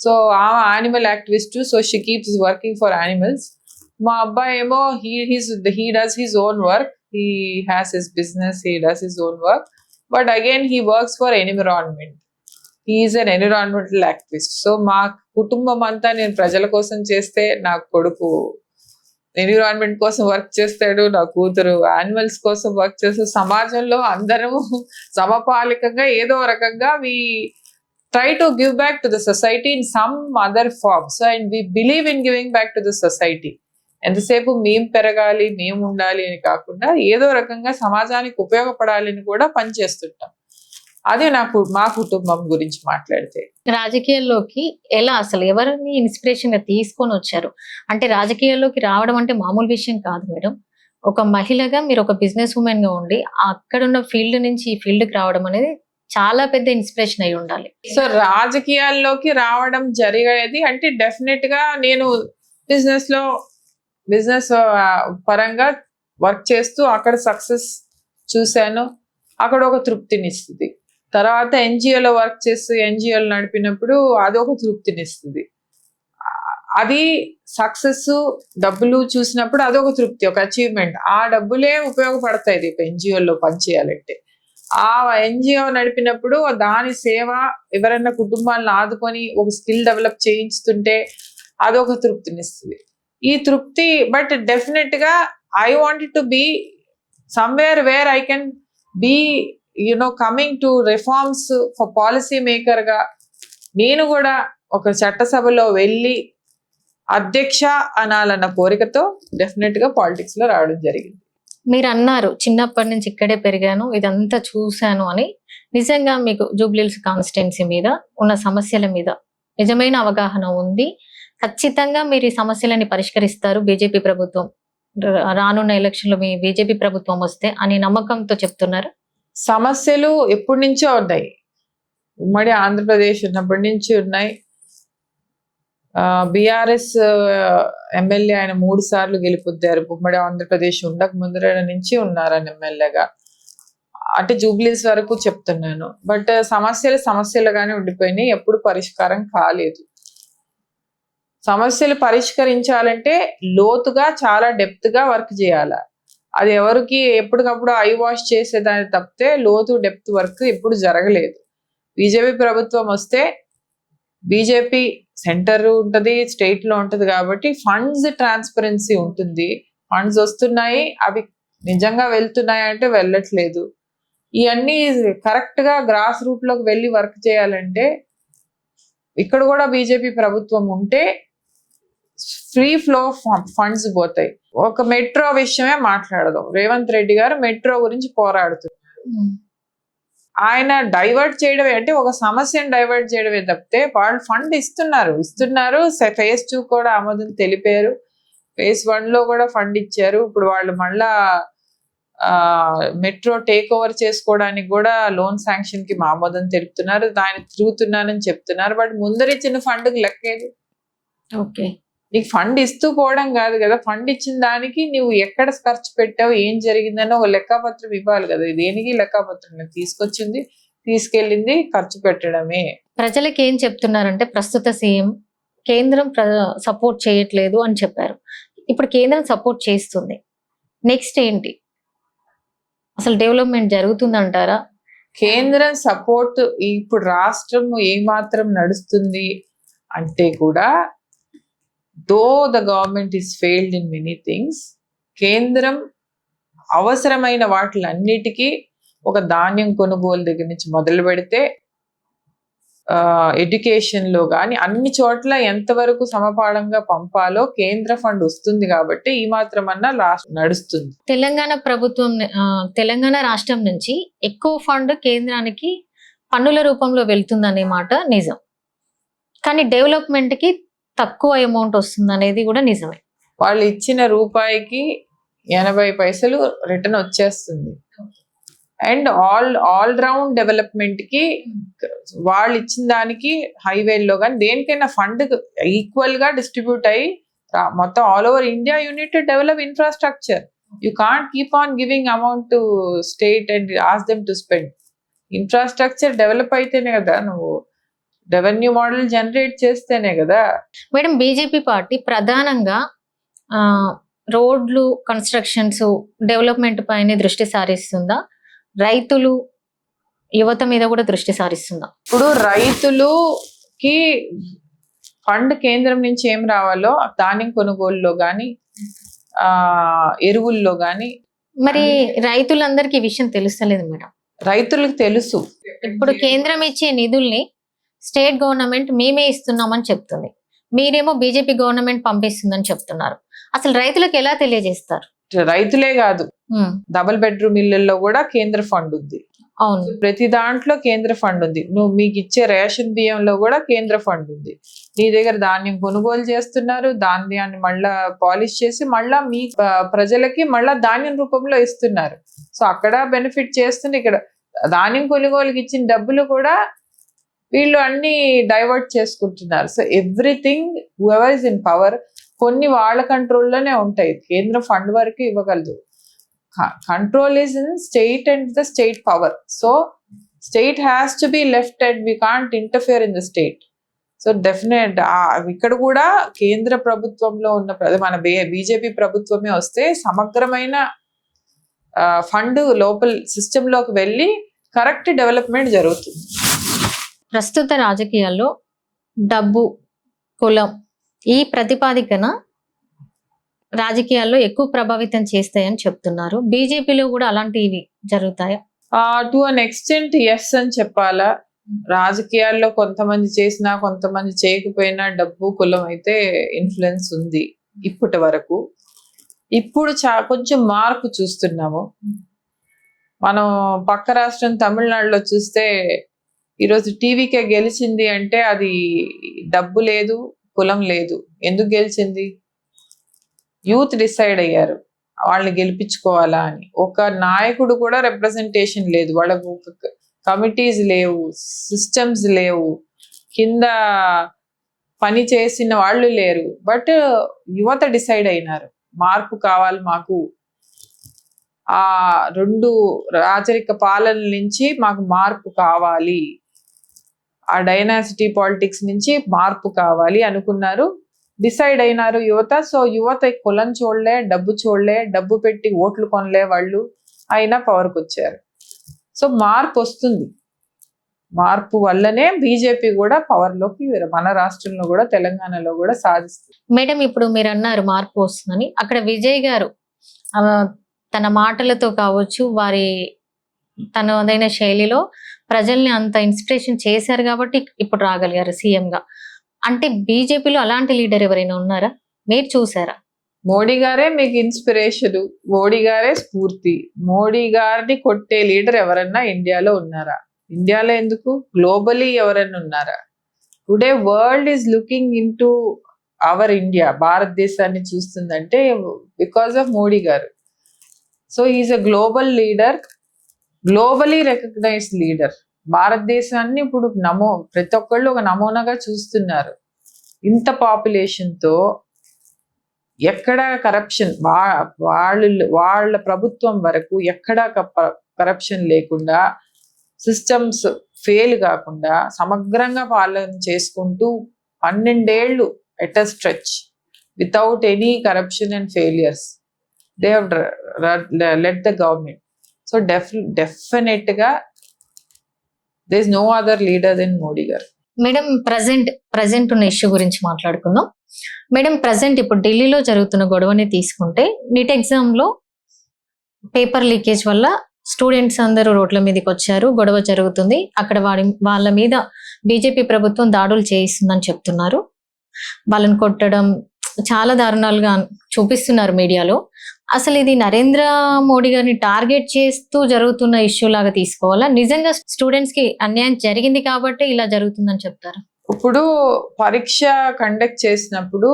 So ఆ animal activist, so she keeps working for animals. మా అబ్బాయి ఏమో he does his own work, he has his business, he does his own work, but again he works for environment. He is an environmental activist. So మా కుటుంబం అంతా, నేను ప్రజల కోసం చేస్తే నా కొడుకు ఎన్విరాన్మెంట్ కోసం వర్క్ చేస్తాడు, నా కూతురు యానిమల్స్ కోసం వర్క్ చేస్తూ, సమాజంలో అందరూ సమపాలికంగా ఏదో రకంగా try to give back to the society in some other form. So, and we believe in giving back to the society. ఎంతసేపు మేము పెరగాలి మేము ఉండాలి అని కాకుండా ఏదో రకంగా సమాజానికి ఉపయోగపడాలి అని కూడా పనిచేస్తుంటాం. అదే మా కుటుంబం గురించి మాట్లాడితే. రాజకీయాల్లోకి ఎలా అసలు ఎవరిని ఇన్స్పిరేషన్ గా తీసుకొని వచ్చారు? అంటే రాజకీయాల్లోకి రావడం అంటే మామూలు విషయం కాదు మేడం. ఒక మహిళగా మీరు ఒక బిజినెస్ ఉమెన్ గా ఉండి అక్కడున్న ఫీల్డ్ నుంచి ఈ ఫీల్డ్ కి రావడం అనేది చాలా పెద్ద ఇన్స్పిరేషన్ అయి ఉండాలి. సో రాజకీయాల్లోకి రావడం జరిగేది అంటే డెఫినెట్ గా నేను బిజినెస్ పరంగా వర్క్ చేస్తూ అక్కడ సక్సెస్ చూశాను. అక్కడ ఒక తృప్తినిస్తుంది. తర్వాత ఎన్జిఓలో వర్క్ చేస్తూ ఎన్జిఓలు నడిపినప్పుడు అది ఒక తృప్తినిస్తుంది. అది సక్సెస్ డబ్బులు చూసినప్పుడు అదొక తృప్తి, ఒక అచీవ్మెంట్. ఆ డబ్బులే ఉపయోగపడతాయి రేపు ఎన్జిఓలో పనిచేయాలంటే. ఆ ఎన్జిఓ నడిపినప్పుడు దాని సేవ ఎవరైనా కుటుంబాలను ఆదుకొని ఒక స్కిల్ డెవలప్ చేయించుతుంటే అదొక తృప్తినిస్తుంది. ఈ తృప్తి బట్ డెఫినెట్ గా I wanted to be somewhere where I can be coming to reforms for policy maker గా నేను కూడా ఒక చట్టసభలో వెళ్ళి అధ్యక్ష అనాలన్న కోరికతో డెఫినెట్ గా పాలిటిక్స్ లో రావడం జరిగింది. మీరు అన్నారు చిన్నప్పటి నుంచి ఇక్కడే పెరిగాను, ఇదంతా చూశాను అని. నిజంగా మీకు జూబ్లీహిల్స్ కాన్స్టిట్యున్సీ మీద ఉన్న సమస్యల మీద నిజమైన అవగాహన ఉంది. ఖచ్చితంగా మీరు ఈ సమస్యలని పరిష్కరిస్తారు. బీజేపీ ప్రభుత్వం రానున్న ఎలక్షన్ లో మీ బీజేపీ ప్రభుత్వం వస్తే అని నమ్మకంతో చెప్తున్నారు. సమస్యలు ఎప్పటి నుంచో ఉన్నాయి. ఉమ్మడి ఆంధ్రప్రదేశ్ ఉన్నప్పటి నుంచి ఉన్నాయి. బీఆర్ఎస్ ఎమ్మెల్యే ఆయన 3 సార్లు గెలుపొందారు. ఉమ్మడి ఆంధ్రప్రదేశ్ ఉండక ముందర నుంచి ఉన్నారని ఎమ్మెల్యేగా. అంటే జూబ్లీస్ వరకు చెప్తున్నాను. బట్ సమస్యలుగానే ఉండిపోయినాయి, ఎప్పుడు పరిష్కారం కాలేదు. సమస్యలు పరిష్కరించాలంటే లోతుగా చాలా డెప్త్ గా వర్క్ చేయాలి. అది ఎవరికి ఎప్పటికప్పుడు ఐ వాష్ చేసేదాన్ని తప్పితే లోతు డెప్త్ వర్క్ ఎప్పుడు జరగలేదు. బీజేపీ ప్రభుత్వం వస్తే బీజేపీ సెంటర్ ఉంటుంది, స్టేట్ లో ఉంటుంది కాబట్టి ఫండ్స్ ట్రాన్స్పరెన్సీ ఉంటుంది. ఫండ్స్ వస్తున్నాయి, అవి నిజంగా వెళ్తున్నాయి అంటే వెళ్ళట్లేదు. ఇవన్నీ కరెక్ట్ గా గ్రాస్ రూట్ లోకి వెళ్ళి వర్క్ చేయాలంటే ఇక్కడ కూడా బీజేపీ ప్రభుత్వం ఉంటే ఫ్రీ ఫ్లో ఫండ్స్ పోతాయి. ఒక మెట్రో విషయమే మాట్లాడదాం. రేవంత్ రెడ్డి గారు మెట్రో గురించి పోరాడుతున్నారు. ఆయన డైవర్ట్ చేయడమే అంటే ఒక సమస్యను డైవర్ట్ చేయడమే తప్పితే వాళ్ళు ఫండ్ ఇస్తున్నారు. ఫేజ్ 2 కూడా ఆమోదం తెలిపారు. ఫేజ్ 1 లో కూడా ఫండ్ ఇచ్చారు. ఇప్పుడు వాళ్ళు మళ్ళా మెట్రో టేక్ ఓవర్ చేసుకోవడానికి కూడా లోన్ శాంక్షన్ కి ఆమోదం తెలుపుతున్నారు. దాన్ని తిరుగుతున్నానని చెప్తున్నారు. బట్ ముందరిచ్చిన ఫండ్కి లెక్కేది. ఓకే, నీకు ఫండ్ ఇస్తూ పోవడం కాదు కదా, ఫండ్ ఇచ్చిన దానికి నువ్వు ఎక్కడ ఖర్చు పెట్టావు, ఏం జరిగిందని ఒక లెక్కపత్రం ఇవ్వాలి కదా. దేనికి లెక్కపత్రం తీసుకొచ్చింది, తీసుకెళ్ళింది ఖర్చు పెట్టడమే. ప్రజలకు ఏం చెప్తున్నారంటే ప్రస్తుత సీఎం కేంద్రం సపోర్ట్ చేయట్లేదు అని చెప్పారు. ఇప్పుడు కేంద్రం సపోర్ట్ చేస్తుంది. నెక్స్ట్ ఏంటి? అసలు డెవలప్మెంట్ జరుగుతుందంటారా? కేంద్రం సపోర్ట్ ఇప్పుడు రాష్ట్రం ఏమాత్రం నడుస్తుంది అంటే కూడా though the government is failed in many things, కేంద్రం అవసరమైన వాటిలన్నిటికీ ఒక ధాన్యం కొనుగోలు దగ్గర నుంచి మొదలు పెడితే ఎడ్యుకేషన్ లో కానీ అన్ని చోట్ల ఎంతవరకు సమపాడంగా పంపాలో కేంద్ర ఫండ్ వస్తుంది కాబట్టి ఈ మాత్రం అన్నా రాష్ట్రం నడుస్తుంది. తెలంగాణ రాష్ట్రం నుంచి ఎక్కువ ఫండ్ కేంద్రానికి పన్నుల రూపంలో వెళ్తుందనే మాట నిజం. కానీ డెవలప్మెంట్ కి తక్కువ అమౌంట్ వస్తుంది అనేది కూడా నిజమే. వాళ్ళు ఇచ్చిన రూపాయికి 80 పైసలు రిటర్న్ వచ్చేస్తుంది. అండ్ ఆల్ రౌండ్ డెవలప్మెంట్ కి వాళ్ళు ఇచ్చిన దానికి హైవేల్లో కానీ దేనికైనా ఫండ్ ఈక్వల్ గా డిస్ట్రిబ్యూట్ అయ్యి మొత్తం all over India unit to develop infrastructure. You can't keep on giving amount to state and ask them to spend. Infrastructure develop అయితేనే కదా నువ్వు రెవెన్యూ మోడల్ జనరేట్ చేస్తేనే కదా. మేడం, బీజేపీ పార్టీ ప్రధానంగా రోడ్లు, కన్స్ట్రక్షన్స్, డెవలప్మెంట్ పైన దృష్టి సారిస్తుందా? రైతులు, యువత మీద కూడా దృష్టి సారిస్తుందా? ఇప్పుడు రైతులుకి ఫండ్ కేంద్రం నుంచి ఏం రావాలో ధాన్యం కొనుగోలులో కానీ ఎరువుల్లో కానీ మరి రైతులందరికీ ఈ విషయం తెలుస్తలేదు మేడం. రైతులకు తెలుసు. ఇప్పుడు కేంద్రం ఇచ్చే నిధుల్ని స్టేట్ గవర్నమెంట్ మేమే ఇస్తున్నామని చెప్తుంది, మీరేమో బీజేపీ గవర్నమెంట్ పంపిస్తుందని చెప్తున్నారు. అసలు రైతులకు ఎలా తెలియజేస్తారు? రైతులే కాదు, డబుల్ బెడ్రూమ్ ఇళ్లలో కూడా కేంద్ర ఫండ్ ఉంది. అవును, ప్రతి దాంట్లో కేంద్ర ఫండ్ ఉంది. నువ్వు మీకు ఇచ్చే రేషన్ బియ్యంలో కూడా కేంద్ర ఫండ్ ఉంది. నీ దగ్గర ధాన్యం కొనుగోలు చేస్తున్నారు, ధాన్యాన్ని మళ్ళా పాలిష్ చేసి మళ్ళా మీ ప్రజలకి మళ్ళా ధాన్యం రూపంలో ఇస్తున్నారు. సో అక్కడ బెనిఫిట్ చేస్తుంది. ఇక్కడ ధాన్యం కొనుగోలుకి ఇచ్చిన డబ్బులు కూడా వీళ్ళు అన్ని డైవర్ట్ చేసుకుంటున్నారు. So everything whoever is in power, కొన్ని వాళ్ళ కంట్రోల్లోనే ఉంటాయి. కేంద్ర ఫండ్ వరకు ఇవ్వగలదు. Control is in state and the state power. So state has to be left and we can't interfere in the state. So definite ఇక్కడ కూడా కేంద్ర ప్రభుత్వంలో ఉన్న మన బీజేపీ ప్రభుత్వమే వస్తే సమగ్రమైన ఫండ్ లోపల సిస్టంలోకి వెళ్ళి కరెక్ట్ డెవలప్మెంట్ జరుగుతుంది. ప్రస్తుత రాజకీయాల్లో డబ్బు, కులం ఈ ప్రతిపాదికన రాజకీయాల్లో ఎక్కువ ప్రభావితం చేస్తాయని చెప్తున్నారు. బీజేపీలో కూడా అలాంటివి జరుగుతాయా? టు అన్ ఎక్స్టెంట్ ఎస్ అని చెప్పాలా. రాజకీయాల్లో కొంతమంది చేసినా కొంతమంది చేయకపోయినా డబ్బు, కులం అయితే ఇన్ఫ్లుయెన్స్ ఉంది ఇప్పటి వరకు. ఇప్పుడు కొంచెం మార్పు చూస్తున్నాము. మనం పక్క రాష్ట్రం తమిళనాడులో చూస్తే ఈరోజు టీవీకే గెలిచింది అంటే అది డబ్బు లేదు, కులం లేదు. ఎందుకు గెలిచింది? యూత్ డిసైడ్ అయ్యారు వాళ్ళని గెలిపించుకోవాలా అని. ఒక నాయకుడు కూడా రిప్రజెంటేషన్ లేదు, వాళ్ళకు కమిటీస్ లేవు, సిస్టమ్స్ లేవు, కింద పని చేసిన వాళ్ళు లేరు. బట్ యువత డిసైడ్ అయినారు మార్పు కావాలి మాకు, ఆ 2 రాజరిక పాలన నుంచి మాకు మార్పు కావాలి, ఆ డైనాసిటీ పాలిటిక్స్ నుంచి మార్పు కావాలి అనుకున్నారు, డిసైడ్ అయినారు యువత. సో యువత కులం చూడలే, డబ్బు చూడలే, డబ్బు పెట్టి ఓట్లు కొనలే వాళ్ళు, అయినా పవర్కి వచ్చారు. సో మార్పు వస్తుంది. మార్పు వల్లనే బీజేపీ కూడా పవర్లోకి మన రాష్ట్రంలో కూడా తెలంగాణలో కూడా సాధిస్తుంది. మేడం, ఇప్పుడు మీరు అన్నారు మార్పు వస్తుందని. అక్కడ విజయ్ గారు తన మాటలతో కావచ్చు, తనదైన శైలిలో ప్రజల్ని అంత ఇన్స్పిరేషన్ చేశారు కాబట్టి ఇప్పుడు రాగలిగారు సీఎంగా. అంటే బీజేపీలో అలాంటి లీడర్ ఎవరైనా ఉన్నారా? మీరు చూసారా? మోడీ గారే మీకు ఇన్స్పిరేషన్, మోడీ గారే స్ఫూర్తి. మోడీ గారిని కొట్టే లీడర్ ఎవరన్నా ఇండియాలో ఉన్నారా? ఇండియాలో ఎందుకు, గ్లోబలీ ఎవరన్నా ఉన్నారా? Today world is looking into our India, భారతదేశాన్ని చూస్తుందంటే బికాస్ ఆఫ్ మోడీ గారు. So is a global leader, globally recognised leader. భారతదేశాన్ని ఇప్పుడు ప్రతి ఒక్కళ్ళు ఒక నమూనాగా చూస్తున్నారు. ఇంత పాపులేషన్తో ఎక్కడ కరప్షన్, వాళ్ళ ప్రభుత్వం వరకు ఎక్కడా కరప్షన్ లేకుండా, సిస్టమ్స్ ఫెయిల్ కాకుండా సమగ్రంగా పాలన చేసుకుంటూ 12 ఏళ్ళు at a stretch without any corruption and failures they have led the government. So definite గా there is no other leader than Modi గారు. మేడం, ప్రజెంట్ ఉన్న ఇష్యూ గురించి మాట్లాడుకుందాం. మేడం, ప్రజెంట్ ఇప్పుడు ఢిల్లీలో జరుగుతున్న గొడవని తీసుకుంటే, నీట్ ఎగ్జామ్ లో పేపర్ లీకేజ్ వల్ల స్టూడెంట్స్ అందరూ రోడ్ల మీదకి వచ్చారు, గొడవ జరుగుతుంది. అక్కడ వాళ్ళ మీద బీజేపీ ప్రభుత్వం దాడులు చేయిస్తుందని చెప్తున్నారు. వాళ్ళని కొట్టడం చాలా దారుణాలుగా చూపిస్తున్నారు మీడియాలో. అసలు ఇది నరేంద్ర మోడీ గారిని టార్గెట్ చేస్తూ జరుగుతున్న ఇష్యూ లాగా తీసుకోవాలా? నిజంగా స్టూడెంట్స్ కి అన్యాయం జరిగింది కాబట్టి ఇలా జరుగుతుందని చెప్తారు? ఇప్పుడు పరీక్ష కండక్ట్ చేసినప్పుడు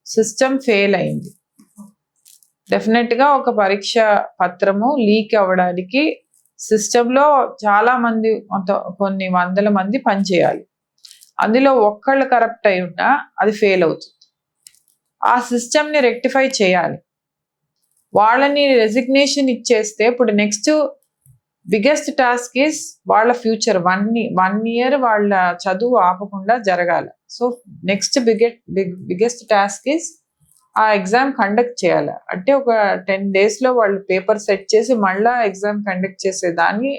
సిస్టమ్ ఫెయిల్ అయింది. డెఫినెట్ గా ఒక పరీక్ష పత్రము లీక్ అవ్వడానికి సిస్టంలో చాలా మంది, కొన్ని వందల మంది పనిచేయాలి. అందులో ఒక్కళ్ళు కరప్ట్ అయి ఉన్నా అది ఫెయిల్ అవుతుంది. ఆ సిస్టమ్ని రెక్టిఫై చేయాలి. వాళ్ళని రెసిగ్నేషన్ ఇచ్చేస్తే ఇప్పుడు నెక్స్ట్ బిగ్గెస్ట్ టాస్క్ ఈస్ వాళ్ళ ఫ్యూచర్. 1 year వాళ్ళ చదువు ఆపకుండా జరగాలి. So next biggest task is ఆ ఎగ్జామ్ కండక్ట్ చేయాలి. అంటే ఒక 10 days లో వాళ్ళు పేపర్ సెట్ చేసి మళ్ళా ఎగ్జామ్ కండక్ట్ చేసేదాన్ని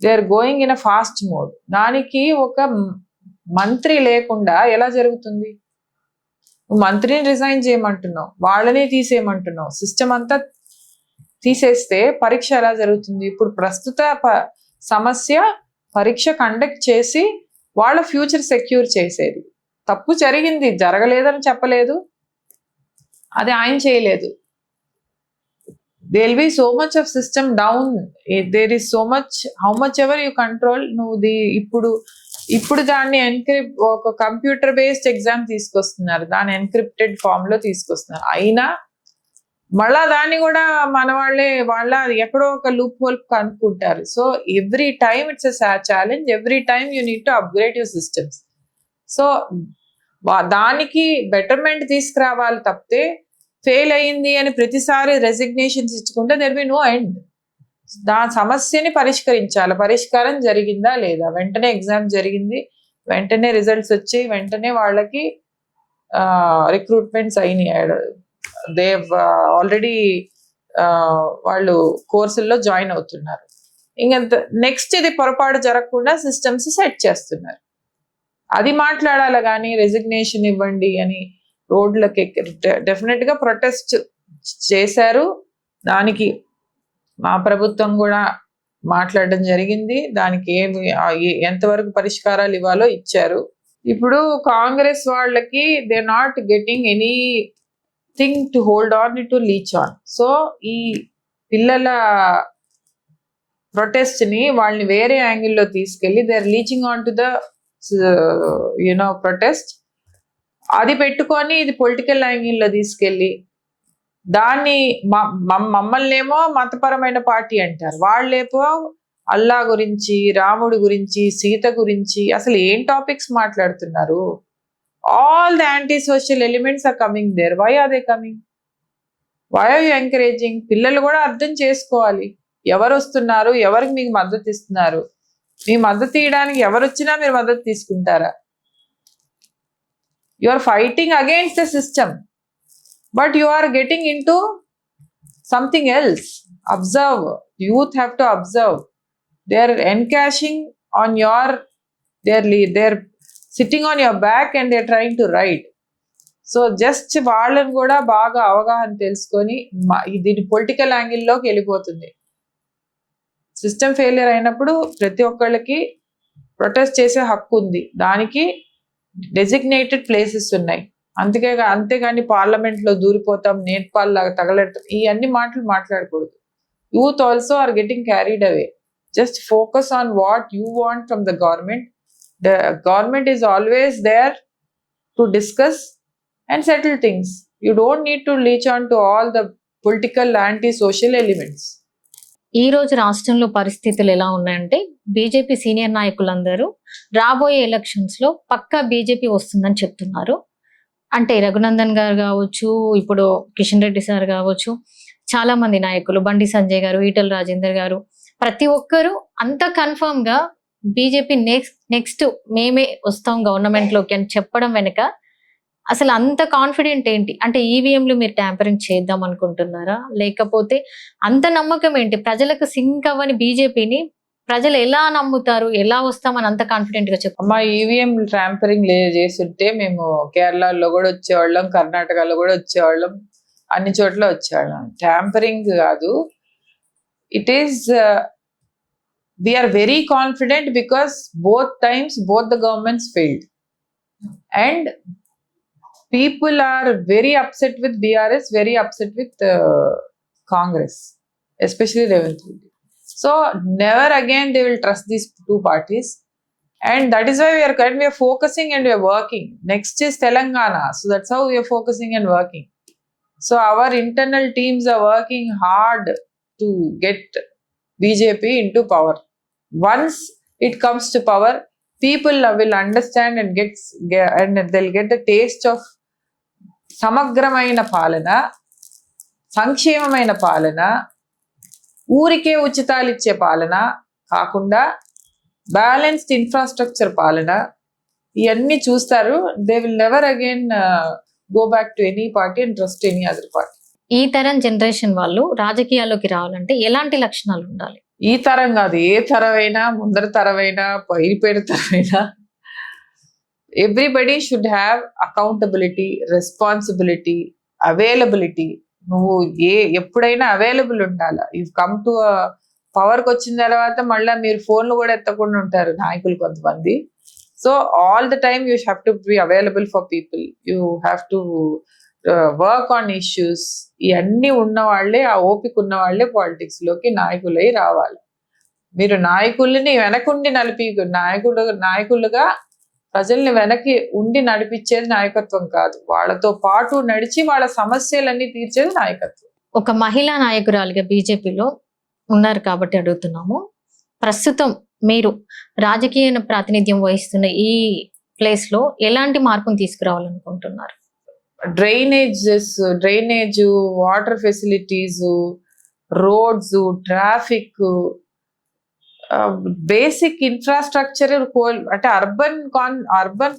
they are going in a fast mode. దానికి ఒక మంత్రి లేకుండా ఎలా జరుగుతుంది? మంత్రిని రిజైన్ చేయమంటున్నావు, వాళ్ళని తీసేయమంటున్నావు, సిస్టమ్ అంతా తీసేస్తే పరీక్ష ఎలా జరుగుతుంది? ఇప్పుడు ప్రస్తుత సమస్య పరీక్ష కండక్ట్ చేసి వాళ్ళ ఫ్యూచర్ సెక్యూర్ చేసేది. తప్పు జరిగింది, జరగలేదని చెప్పలేదు, అది ఆయన చేయలేదు. there will be so much of system down, there is so much, how much ever you control, నువ్వు ఇప్పుడు దాన్ని ఒక కంప్యూటర్ బేస్డ్ ఎగ్జామ్ తీసుకొస్తున్నారు, దాన్ని ఎన్క్రిప్టెడ్ ఫామ్ లో తీసుకొస్తున్నారు. అయినా మళ్ళా దాన్ని కూడా మన వాళ్ళ ఎక్కడో ఒక లూప్ హోల్ కనుక్కుంటారు. So every time it's a challenge, every time you need to upgrade your systems. So దానికి బెటర్మెంట్ తీసుకురావాలి తప్పితే ఫెయిల్ అయ్యింది అని ప్రతిసారి రెసిగ్నేషన్స్ ఇచ్చుకుంటే దెర్ బి నో ఎండ్. దాని సమస్యని పరిష్కరించాలి. పరిష్కారం జరిగిందా లేదా, వెంటనే ఎగ్జామ్ జరిగింది, వెంటనే రిజల్ట్స్ వచ్చాయి, వెంటనే వాళ్ళకి రిక్రూట్మెంట్స్ అయినాయి, దేవ్ ఆల్రెడీ వాళ్ళు కోర్సుల్లో జాయిన్ అవుతున్నారు. ఇంకా నెక్స్ట్ ఇది పొరపాటు జరగకుండా సిస్టమ్స్ సెట్ చేస్తున్నారు. అది మాట్లాడాలి కానీ రెసిగ్నేషన్ ఇవ్వండి అని రోడ్లకి డెఫినెట్ గా ప్రొటెస్ట్ చేశారు. దానికి మా ప్రభుత్వం కూడా మాట్లాడడం జరిగింది. దానికి ఎంతవరకు పరిష్కారాలు ఇవ్వాలో ఇచ్చారు. ఇప్పుడు కాంగ్రెస్ వాళ్ళకి they not getting any thing to hold on to leech on. So ఈ పిల్లల ప్రొటెస్ట్ ని వాళ్ళని వేరే యాంగిల్లో తీసుకెళ్లి they are leeching on to the protest. అది పెట్టుకొని ఇది పొలిటికల్ యాంగిల్లో తీసుకెళ్ళి దాన్ని మమ్మల్ని ఏమో మతపరమైన పార్టీ అంటారు, వాళ్ళేమో అల్లా గురించి, రాముడి గురించి, సీత గురించి అసలు ఏం టాపిక్స్ మాట్లాడుతున్నారు. All the anti social elements are coming there. Why are they coming? Why are you encouraging? పిల్లలు కూడా అర్థం చేసుకోవాలి ఎవరు వస్తున్నారు, ఎవరికి మీకు మద్దతు ఇస్తున్నారు. మీ మద్దతు ఇవ్వడానికి ఎవరు వచ్చినా మీరు మద్దతు తీసుకుంటారా? You are fighting against the system, but you are getting into something else. Observe. Youth have to observe. They are encashing on your, they're sitting on your back and they're trying to ride. So just వాళ్ళని కూడా బాగా అవగాహన తెలుసుకొని దీని పొలిటికల్ యాంగిల్లోకి వెళ్ళిపోతుంది. సిస్టమ్ ఫెయిలియర్ అయినప్పుడు ప్రతి ఒక్కళ్ళకి ప్రొటెస్ట్ చేసే హక్కు ఉంది, దానికి డెసిగ్నేటెడ్ ప్లేసెస్ ఉన్నాయి. అంతేగాని పార్లమెంట్ లో దూరిపోతాం, నేర్పాల్ లాగా తగలెడతాం, ఈ అన్ని మాటలు మాట్లాడకూడదు. Youth also are getting carried away. Just focus on what you want from the government. The government is always there to discuss and settle things. You don't need to reach on to all the political anti social elements. ఈ రోజు రాష్ట్రంలో పరిస్థితులు ఎలా ఉన్నాయంటే బీజేపీ సీనియర్ నాయకులందరూ రాబోయే ఎలక్షన్స్ లో పక్కా బీజేపీ వస్తుందని చెప్తున్నారు. అంటే రఘునందన్ గారు కావచ్చు, ఇప్పుడు కిషన్ రెడ్డి సార్ కావచ్చు, చాలా మంది నాయకులు, బండి సంజయ్ గారు, ఈటల రాజేందర్ గారు, ప్రతి ఒక్కరు అంత కన్ఫర్మ్ గా బీజేపీ నెక్స్ట్ మేమే వస్తాం గవర్నమెంట్ లోకి అని చెప్పడం వెనుక అసలు అంత కాన్ఫిడెంట్ ఏంటి? అంటే ఈవీఎంలు మీరు ట్యాంపరింగ్ చేద్దాం అనుకుంటున్నారా, లేకపోతే అంత నమ్మకం ఏంటి? ప్రజలకు సింక్ అవ్వని బీజేపీని ప్రజలు ఎలా నమ్ముతారు, ఎలా వస్తామని అంత కాన్ఫిడెంట్ గా చెప్పారు? మా ఈవీఎం ట్యాంపరింగ్ చేస్తుంటే మేము కేరళలో కూడా వచ్చేవాళ్ళం, కర్ణాటకలో కూడా వచ్చేవాళ్ళం, అన్ని చోట్ల వచ్చేవాళ్ళం. ట్యాంపరింగ్ కాదు, it is we are very confident because both times both the governments failed and people are very upset with BRS, very upset with Congress, especially Revanth Reddy. So never again they will trust these two parties, and that is why we are focusing and we are working. Next is Telangana, so that's how we are focusing and working. So our internal teams are working hard to get BJP into power. Once it comes to power, people will understand and they'll get the taste of సమగ్రమైన పాలన, సంక్షేమమైన పాలన, ఊరికే ఉచితాలు ఇచ్చే పాలన కాకుండా బ్యాలెన్స్డ్ ఇన్ఫ్రాస్ట్రక్చర్ పాలన, ఇవన్నీ చూస్తారు. They will never again go back to any party and trust any other party. ఈ తరం జనరేషన్ వాళ్ళు రాజకీయాల్లోకి రావాలంటే ఎలాంటి లక్షణాలు ఉండాలి? ఈ తరం కాదు, ఏ తరమైనా, ముందర తరమైనా, పైన తరమైనా, everybody should have accountability, responsibility, availability. నువ్వు ఎప్పుడైనా అవైలబుల్ ఉండాలి. ఇఫ్ కమ్ టు పవర్కి వచ్చిన తర్వాత మళ్ళీ మీరు ఫోన్లు కూడా ఎత్తకుండా ఉంటారు నాయకులు కొంతమంది. So all the time you have to be available for people, you have to work on issues. ఇవన్నీ ఉన్న వాళ్ళే, ఆ ఓపిక ఉన్న వాళ్ళే పాలిటిక్స్ లోకి నాయకులై రావాలి. మీరు నాయకుల్ని వెనకుండి నడిపి నాయకులుగా ప్రజల్ని వెనక్కి ఉండి నడిపించేది నాయకత్వం కాదు, వాళ్ళతో పాటు నడిచి వాళ్ళ సమస్యలన్నీ తీర్చేది నాయకత్వం. ఒక మహిళా నాయకురాలిగా బీజేపీలో ఉన్నారు కాబట్టి అడుగుతున్నాము, ప్రస్తుతం మీరు రాజకీయ ప్రాతినిధ్యం వహిస్తున్న ఈ ప్లేస్ లో ఎలాంటి మార్పును తీసుకురావాలనుకుంటున్నారు? Drainage, water facilities, roads, traffic, basic infrastructure, అంటే urban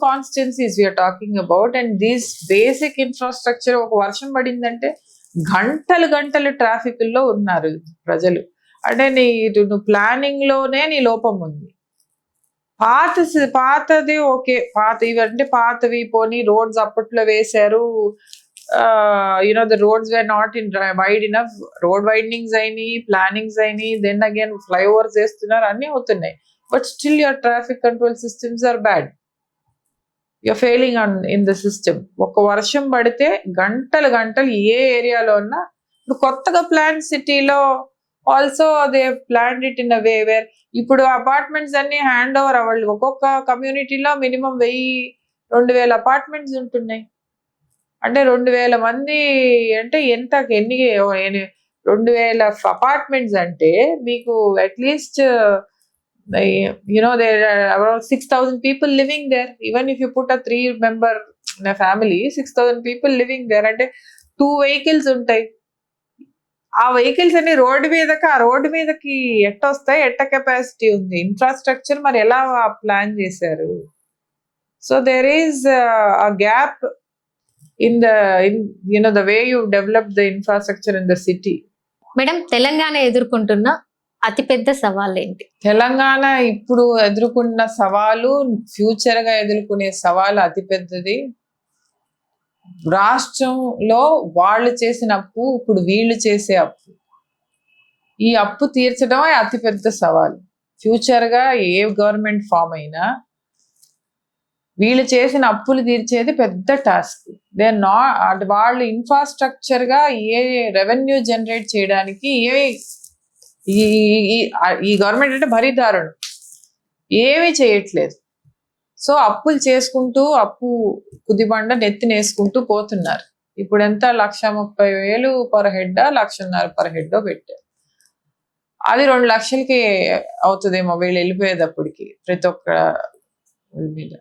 constituencies we're talking about. And these basic infrastructure, ఒక వర్షం పడిందంటే గంటలు ట్రాఫిక్ లో ఉన్నారు ప్రజలు. అంటే నువ్వు ప్లానింగ్ లోనే నీ లోపం ఉంది. పాతది ఓకే, ఇవంటే పాతవి పోనీ రోడ్స్ అప్పట్లో వేశారు, the roads were not in wide enough, road widenings అయినాయి, ప్లానింగ్స్ అయినాయి, then again ఫ్లైఓవర్స్ వేస్తున్నారు, అన్నీ అవుతున్నాయి. But still your traffic control systems are bad, you are failing in the system. ఒక వర్షం పడితే గంటలు ఏ ఏరియాలో ఉన్నా, ఇప్పుడు కొత్తగా ప్లాన్ సిటీలో also they planned it in a way wear ఇప్పుడు అపార్ట్మెంట్స్ అన్ని హ్యాండ్ ఓవర్ అవ్వాలి. ఒక్కొక్క కమ్యూనిటీలో మినిమం 1000-2000 అపార్ట్మెంట్స్ ఉంటున్నాయి. అంటే 2000 మంది అంటే ఎన్ని 2000 అపార్ట్మెంట్స్ అంటే మీకు at least there are around 6000 people living there. Even if you put a 3-member family, 6000 people living there, అంటే 2 vehicles ఉంటాయి. ఆ వెహికల్స్ అన్ని రోడ్డు మీదకి వస్తాయి, కెపాసిటీ ఉంది, ఇన్ఫ్రాస్ట్రక్చర్ మరి ఎలా ప్లాన్ చేశారు? So there is a gap in the way you develop the infrastructure in the city. Madam, Telangana ఎదుర్కొంటున్న అతిపెద్ద సవాళ్ళు ఏంటి? తెలంగాణ ఇప్పుడు ఎదుర్కొన్న సవాలు, ఫ్యూచర్ గా ఎదుర్కొనే సవాలు అతిపెద్దది. రాష్ట్రంలో వాళ్ళు చేసిన అప్పు, ఇప్పుడు వీళ్ళు చేసే అప్పు, ఈ అప్పు తీర్చడమే అతిపెద్ద సవాలు. ఫ్యూచర్ గా ఏ గవర్నమెంట్ ఫామ్ అయినా వీళ్ళు చేసిన అప్పులు తీర్చేది పెద్ద టాస్క్. వాళ్ళు ఇన్ఫ్రాస్ట్రక్చర్ గా ఏ రెవెన్యూ జనరేట్ చేయడానికి ఈ గవర్నమెంట్ అంటే మరీ దారుణం, ఏమీ చేయట్లేదు. సో అప్పులు చేసుకుంటూ, అప్పు కుదిబండ నెత్తినేసుకుంటూ పోతున్నారు. ఇప్పుడు ఎంత 1,30,000 పర్ హెడ్, 1,50,000 పర్ హెడ్ పెట్టారు. అది 2 లక్షలకి అవుతుందేమో వీళ్ళు వెళ్ళిపోయేటప్పటికి ప్రతి ఒక్క మీద.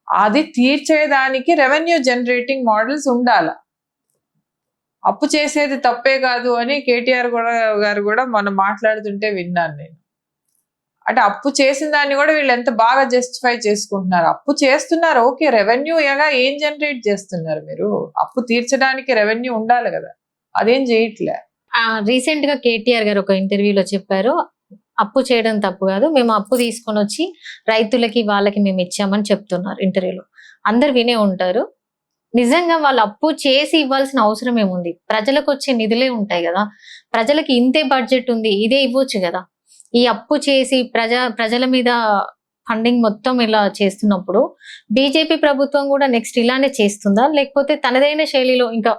అది తీర్చేదానికి రెవెన్యూ జనరేటింగ్ మోడల్స్ ఉండాల. అప్పు చేసేది తప్పే కాదు అని కేటీఆర్ గారు కూడా మనం మాట్లాడుతుంటే విన్నాను నేను. అంటే అప్పు చేసిన దాన్ని కూడా వీళ్ళు ఎంత బాగా జస్టిఫై చేసుకుంటున్నారు. అప్పు చేస్తున్నారు ఓకే, రెవెన్యూ ఏం జనరేట్ చేస్తున్నారు మీరు? అప్పు తీర్చడానికి రెవెన్యూ ఉండాలి కదా, అదేం చేయట్లే. రీసెంట్ గా కేటీఆర్ గారు ఒక ఇంటర్వ్యూలో చెప్పారు, అప్పు చేయడం తప్పు కాదు, మేము అప్పు తీసుకొని వచ్చి రైతులకి వాళ్ళకి మేము ఇచ్చామని చెప్తున్నారు ఇంటర్వ్యూలో. అందరు వినే ఉంటారు. నిజంగా వాళ్ళు అప్పు చేసి ఇవ్వాల్సిన అవసరం ఏముంది? ప్రజలకు వచ్చే నిధులే ఉంటాయి కదా, ప్రజలకి ఇంతే బడ్జెట్ ఉంది, ఇదే ఇవ్వచ్చు కదా. ఈ అప్పు చేసి ప్రజల మీద ఫండింగ్ మొత్తం ఇలా చేస్తున్నప్పుడు బీజేపీ ప్రభుత్వం కూడా నెక్స్ట్ ఇలానే చేస్తుందా, లేకపోతే తనదైన శైలిలో ఇంకా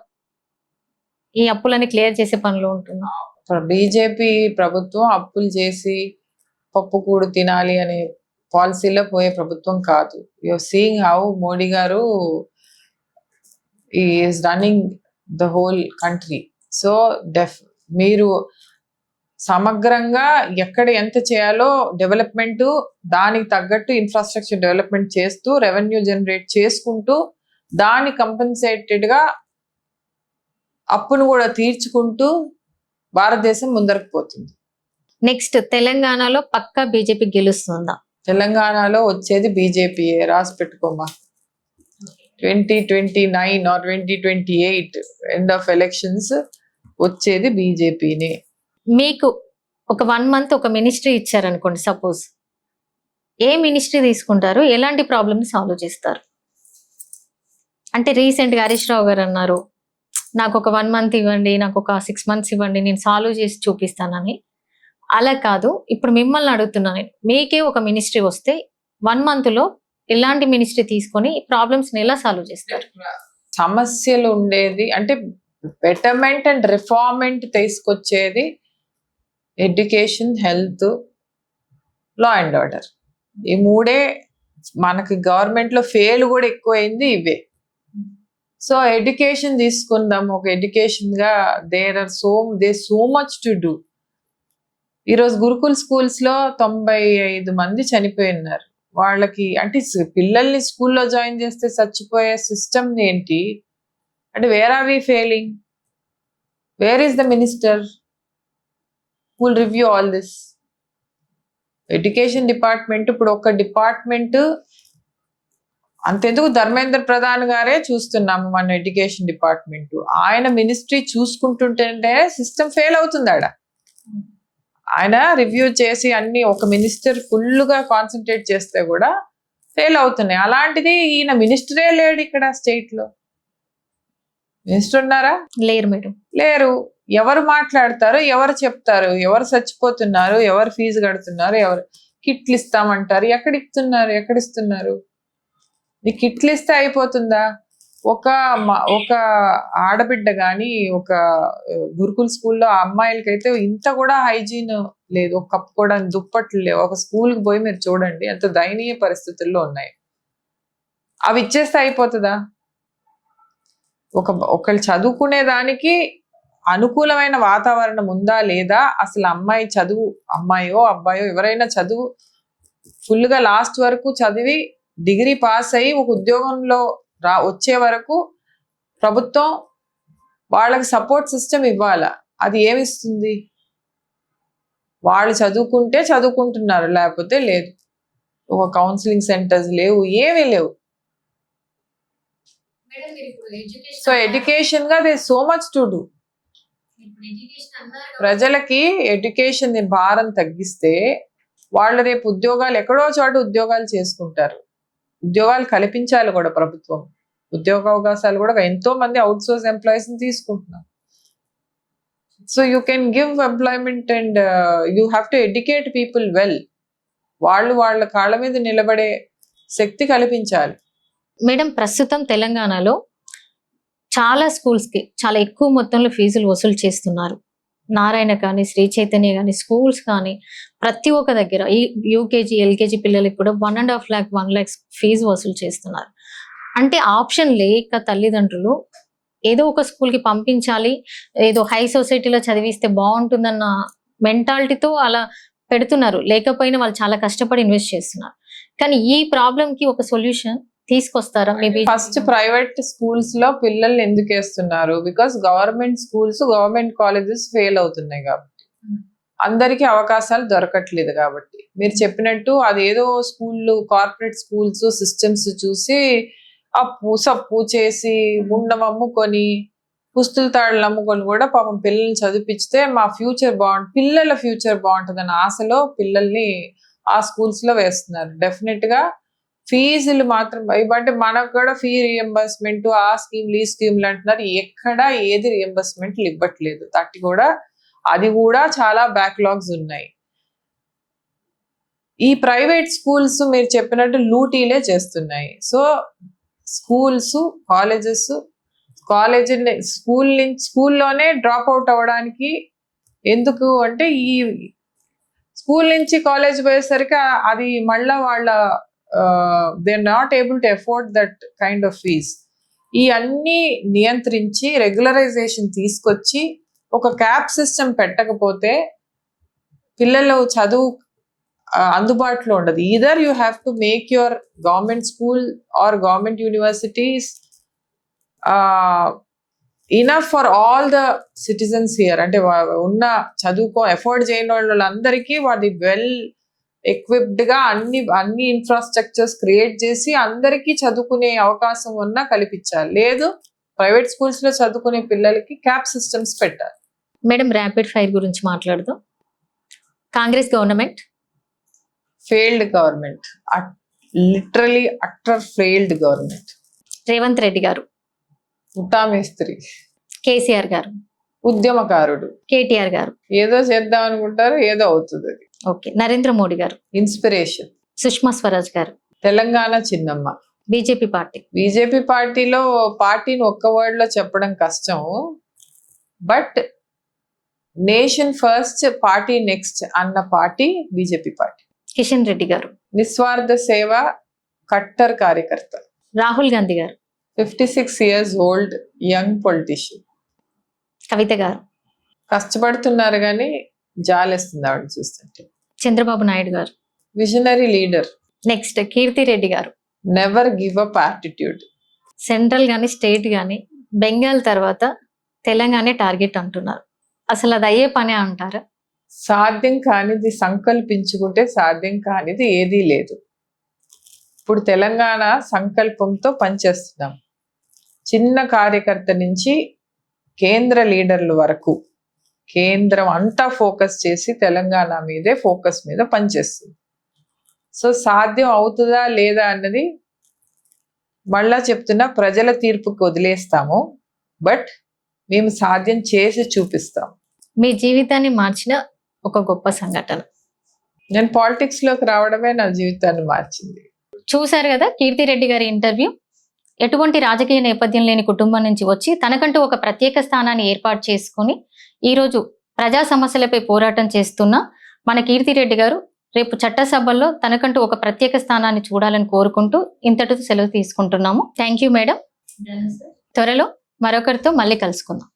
ఈ అప్పులని క్లియర్ చేసే పనిలో ఉంటుందా? బీజేపీ ప్రభుత్వం అప్పులు చేసి పప్పు కూడు తినాలి అనే పాలసీలో పోయే ప్రభుత్వం కాదు. యూఆర్ సీయింగ్ హౌ మోడీ గారు is running the whole country. So మీరు సమగ్రంగా ఎక్కడ ఎంత చేయాలో డెవలప్మెంట్, దానికి తగ్గట్టు ఇన్ఫ్రాస్ట్రక్చర్ డెవలప్మెంట్ చేస్తూ, రెవెన్యూ జనరేట్ చేసుకుంటూ, దాని కంపెన్సేటెడ్ గా అప్పును కూడా తీర్చుకుంటూ భారతదేశం ముందరకు పోతుంది. నెక్స్ట్ తెలంగాణలో పక్కా బీజేపీ గెలుస్తుందా? తెలంగాణలో వచ్చేది బీజేపీయే, రాసి పెట్టుకోమా. 2029 or 2028 ఎండ్ ఆఫ్ ఎలక్షన్స్ వచ్చేది బీజేపీనే. మీకు ఒక 1 month ఒక మినిస్ట్రీ ఇచ్చారనుకోండి సపోజ్, ఏ మినిస్ట్రీ తీసుకుంటారు? ఎలాంటి ప్రాబ్లమ్ సాల్వ్ చేస్తారు? అంటే రీసెంట్ గా హరీష్ రావు గారు అన్నారు, నాకు ఒక 1 month ఇవ్వండి, నాకు ఒక 6 months ఇవ్వండి, నేను సాల్వ్ చేసి చూపిస్తానని. అలా కాదు, ఇప్పుడు మిమ్మల్ని అడుగుతున్నాను, మీకే ఒక మినిస్ట్రీ వస్తే 1 month లో ఎలాంటి మినిస్ట్రీ తీసుకొని ప్రాబ్లమ్స్ ని ఎలా సాల్వ్ చేస్తారు? సమస్యలు ఉండేది అంటే బెటర్మెంట్ అండ్ రిఫార్మెంట్ తీసుకొచ్చేది education, health, law and order. ఈ మూడే మనకి గవర్నమెంట్ లో ఫెయిల్ కూడా ఎక్కువైంది ఇవే. సో ఎడ్యుకేషన్ తీసుకుందాం. ఒక ఎడ్యుకేషన్ గా there so much to do. ఈరోజు గురుకుల్ స్కూల్స్ లో 95 మంది చనిపోయి ఉన్నారు. వాళ్ళకి అంటే పిల్లల్ని స్కూల్లో జాయిన్ చేస్తే చచ్చిపోయే సిస్టమ్ ఏంటి అంటే where are we failing? Where is the minister who will review all this? Education department ఇప్పుడు ఒక డిపార్ట్మెంట్ అంతెందుకు ధర్మేంద్ర ప్రధాన్ గారే చూస్తున్నాము మన ఎడ్యుకేషన్ డిపార్ట్మెంట్. ఆయన మినిస్ట్రీ చూసుకుంటుంటే సిస్టమ్ ఫెయిల్ అవుతుంది ఆడ. ఆయన రివ్యూ చేసి అన్ని ఒక మినిస్టర్ ఫుల్గా కాన్సన్ట్రేట్ చేస్తే కూడా ఫెయిల్ అవుతున్నాయి. అలాంటిది ఈయన మినిస్టరే లేడు ఇక్కడ స్టేట్ లో. మినిస్టర్ ఉన్నారా? లేరు మేడం. లేరు. ఎవరు మాట్లాడతారు, ఎవరు చెప్తారు, ఎవరు చచ్చిపోతున్నారు, ఎవరు ఫీజు కడుతున్నారు, ఎవరు కిట్లు ఇస్తామంటారు, ఎక్కడిస్తున్నారు? ఈ కిట్లు ఇస్తే అయిపోతుందా? ఒక ఆడబిడ్డ కానీ ఒక గురుకుల్ స్కూల్లో ఆ అమ్మాయిలకైతే ఇంత కూడా హైజీన్ లేదు. ఒక కప్పుకోవడానికి దుప్పట్లు లేవు. ఒక స్కూల్కి పోయి మీరు చూడండి ఎంత దయనీయ పరిస్థితుల్లో ఉన్నాయి. అవి ఇచ్చేస్తే అయిపోతుందా? ఒకళ్ళు చదువుకునే దానికి అనుకూలమైన వాతావరణం ఉందా లేదా? అసలు అమ్మాయో అబ్బాయో ఎవరైనా చదువు ఫుల్గా లాస్ట్ వరకు చదివి డిగ్రీ పాస్ అయ్యి ఒక ఉద్యోగంలో వచ్చే వరకు ప్రభుత్వం వాళ్ళకి సపోర్ట్ సిస్టమ్ ఇవ్వాలా. అది ఏమిస్తుంది? వాళ్ళు చదువుకుంటే చదువుకుంటున్నారు, లేకపోతే లేదు. ఒక కౌన్సిలింగ్ సెంటర్స్ లేవు, ఏమీ లేవు. సో ఎడ్యుకేషన్ గా they so much to do. ప్రజలకి ఎడ్యుకేషన్ భారం తగ్గిస్తే వాళ్ళు రేపు ఉద్యోగాలు ఎక్కడో చోట ఉద్యోగాలు చేసుకుంటారు. ఉద్యోగాలు కల్పించాలి కూడా ప్రభుత్వం. ఉద్యోగ అవకాశాలు కూడా ఎంతో మంది అవుట్ సోర్స్ ఎంప్లాయీస్ ని తీసుకుంటున్నారు. So you can give employment and you have to educate people well. వాళ్ళ కాళ్ళ మీద నిలబడే శక్తి కల్పించాలి. మేడం, ప్రస్తుతం తెలంగాణలో చాలా స్కూల్స్ కి చాలా ఎక్కువ మొత్తంలో ఫీజులు వసూలు చేస్తున్నారు. నారాయణ కానీ, శ్రీ చైతన్య కానీ, స్కూల్స్ కానీ ప్రతి ఒక్క దగ్గర ఈ యూకేజీ, ఎల్కేజీ పిల్లలకి కూడా 1.5 lakh 1 lakh ఫీజు వసూలు చేస్తున్నారు. అంటే ఆప్షన్ లేక తల్లిదండ్రులు ఏదో ఒక స్కూల్ కి పంపించాలి, ఏదో హై సొసైటీలో చదివిస్తే బాగుంటుందన్న మెంటాలిటీతో అలా పెడుతున్నారు. లేకపోయినా వాళ్ళు చాలా కష్టపడి ఇన్వెస్ట్ చేస్తున్నారు. కానీ ఈ ప్రాబ్లం కి ఒక సొల్యూషన్ తీసుకొస్తారా? మేబీ ఫస్ట్ ప్రైవేట్ స్కూల్స్ లో పిల్లల్ని ఎందుకు వేస్తున్నారు? Because government schools, government colleges fail అవుతున్నాయి కాబట్టి, అందరికీ అవకాశాలు దొరకట్లేదు కాబట్టి. మీరు చెప్పినట్టు అదేదో స్కూళ్ళు, కార్పొరేట్ స్కూల్స్ సిస్టమ్స్ చూసి ఆ పూసప్పు చేసి ముండం అమ్ముకొని పుస్తుల తాడులు అమ్ముకొని కూడా పాపం పిల్లల్ని చదివిపిస్తే మా ఫ్యూచర్ పిల్లల ఫ్యూచర్ బాగుంటుందన్న ఆశలో పిల్లల్ని ఆ స్కూల్స్ లో వేస్తున్నారు. డెఫినెట్ గా ఫీజులు మాత్రం అంటే మనకు కూడా ఫీ రియంబర్స్మెంట్, ఆ స్కీమ్లు ఈ స్కీమ్లు అంటున్నారు. ఎక్కడ ఏది రియంబర్స్మెంట్లు ఇవ్వట్లేదు. అది కూడా చాలా బ్యాక్లాగ్స్ ఉన్నాయి. ఈ ప్రైవేట్ స్కూల్స్ మీరు చెప్పినట్టు లూటీలే చేస్తున్నాయి. సో స్కూల్స్, స్కూల్లోనే డ్రాప్ అవుట్ అవ్వడానికి ఎందుకు అంటే ఈ స్కూల్ నుంచి కాలేజ్ పోయేసరికి అది మళ్ళా వాళ్ళ they are not able to afford that kind of fees. ఈ అన్ని నియంత్రించి రెగ్యులరైజేషన్ తీసుకొచ్చి ఒక క్యాప్ సిస్టమ్ పెట్టకపోతే పిల్లలు చదువు అందుబాటులో ఉండదు. Either you have to make your government school or government universities enough for all the citizens here. అంటే ఉన్న ఎఫోర్డ్ చేయని వాళ్ళందరికీ వాటి వెల్ ఎక్విప్డ్ గా అన్ని ఇన్ఫ్రాస్ట్రక్చర్స్ క్రియేట్ చేసి అందరికీ చదువుకునే అవకాశం ఉన్నా కల్పించాలి. లేదు ప్రైవేట్ స్కూల్స్ లో చదువుకునే పిల్లలకి క్యాప్ సిస్టమ్స్ పెట్టాలి. మేడం, ర్యాపిడ్ ఫైర్ గురించి మాట్లాడదాం. Congress government failed government, literally utter failed government. Revanth Reddy గారు ఉటామేస్త్రి, కేసీఆర్ గారు ఉద్యమకారుడు, కేటీఆర్ గారు ఏదో చేద్దాం అనుకుంటారు, ఏదో అవుతుంది. అది ఓకే. నరేంద్ర మోడీ గారు ఇన్స్పిరేషన్, సుష్మా స్వరాజ్ గారు తెలంగాణ చిన్నమ్మ. BJP party. బీజేపీ పార్టీలో పార్టీని ఒక్క వర్డ్ లో చెప్పడం కష్టం, but nation first party next అన్న party BJP party. Kishan Reddy గారు. నిస్వార్థ సేవ, కట్టర్ కార్యకర్త. రాహుల్ గాంధీ గారు. 56 years ఓల్డ్ యంగ్ పొలిటీషియన్. కవిత గారు. కష్టపడుతున్నారు కానీ జాలేస్తుంది ఆవిడ చూస్తుంటే. చంద్రబాబు నాయుడు గారు. Visionary leader. నెక్స్ట్ కీర్తి రెడ్డి గారు. Never give up attitude. Central గాని స్టేట్ గాని బెంగాల్ తర్వాత తెలంగాణ టార్గెట్ అంటున్నారు. అసలు అది అయ్యే పనే అంటారా? సాధ్యం కానిది సంకల్పించుకుంటే సాధ్యం కానిది ఏదీ లేదు. ఇప్పుడు తెలంగాణ సంకల్పంతో పనిచేస్తున్నాం. చిన్న కార్యకర్త నుంచి కేంద్ర లీడర్ల వరకు కేంద్రం అంతా ఫోకస్ చేసి తెలంగాణ మీదే ఫోకస్ మీద పనిచేస్తుంది. సో సాధ్యం అవుతుందా లేదా అన్నది మళ్ళా చెప్తున్నా, ప్రజల తీర్పుకి వదిలేస్తాము, బట్ మేము సాధ్యం చేసి చూపిస్తాం. మీ జీవితాన్ని మార్చిన ఒక గొప్ప సంఘటన. నేను పాలిటిక్స్ లోకి రావడమే నా జీవితాన్ని మార్చింది. చూశారు కదా కీర్తి రెడ్డి గారి ఇంటర్వ్యూ. ఎటువంటి రాజకీయ నేపథ్యం లేని కుటుంబం నుంచి వచ్చి తనకంటూ ఒక ప్రత్యేక స్థానాన్ని ఏర్పాటు చేసుకుని ఈరోజు ప్రజా సమస్యలపై పోరాటం చేస్తున్న మన కీర్తి రెడ్డి గారు రేపు చట్టసభల్లో తనకంటూ ఒక ప్రత్యేక స్థానాన్ని చూడాలని కోరుకుంటూ ఇంతటితో సెలవు తీసుకుంటున్నాము. Thank you madam. త్వరలో మరొకరితో మళ్ళీ కలుసుకుందాం.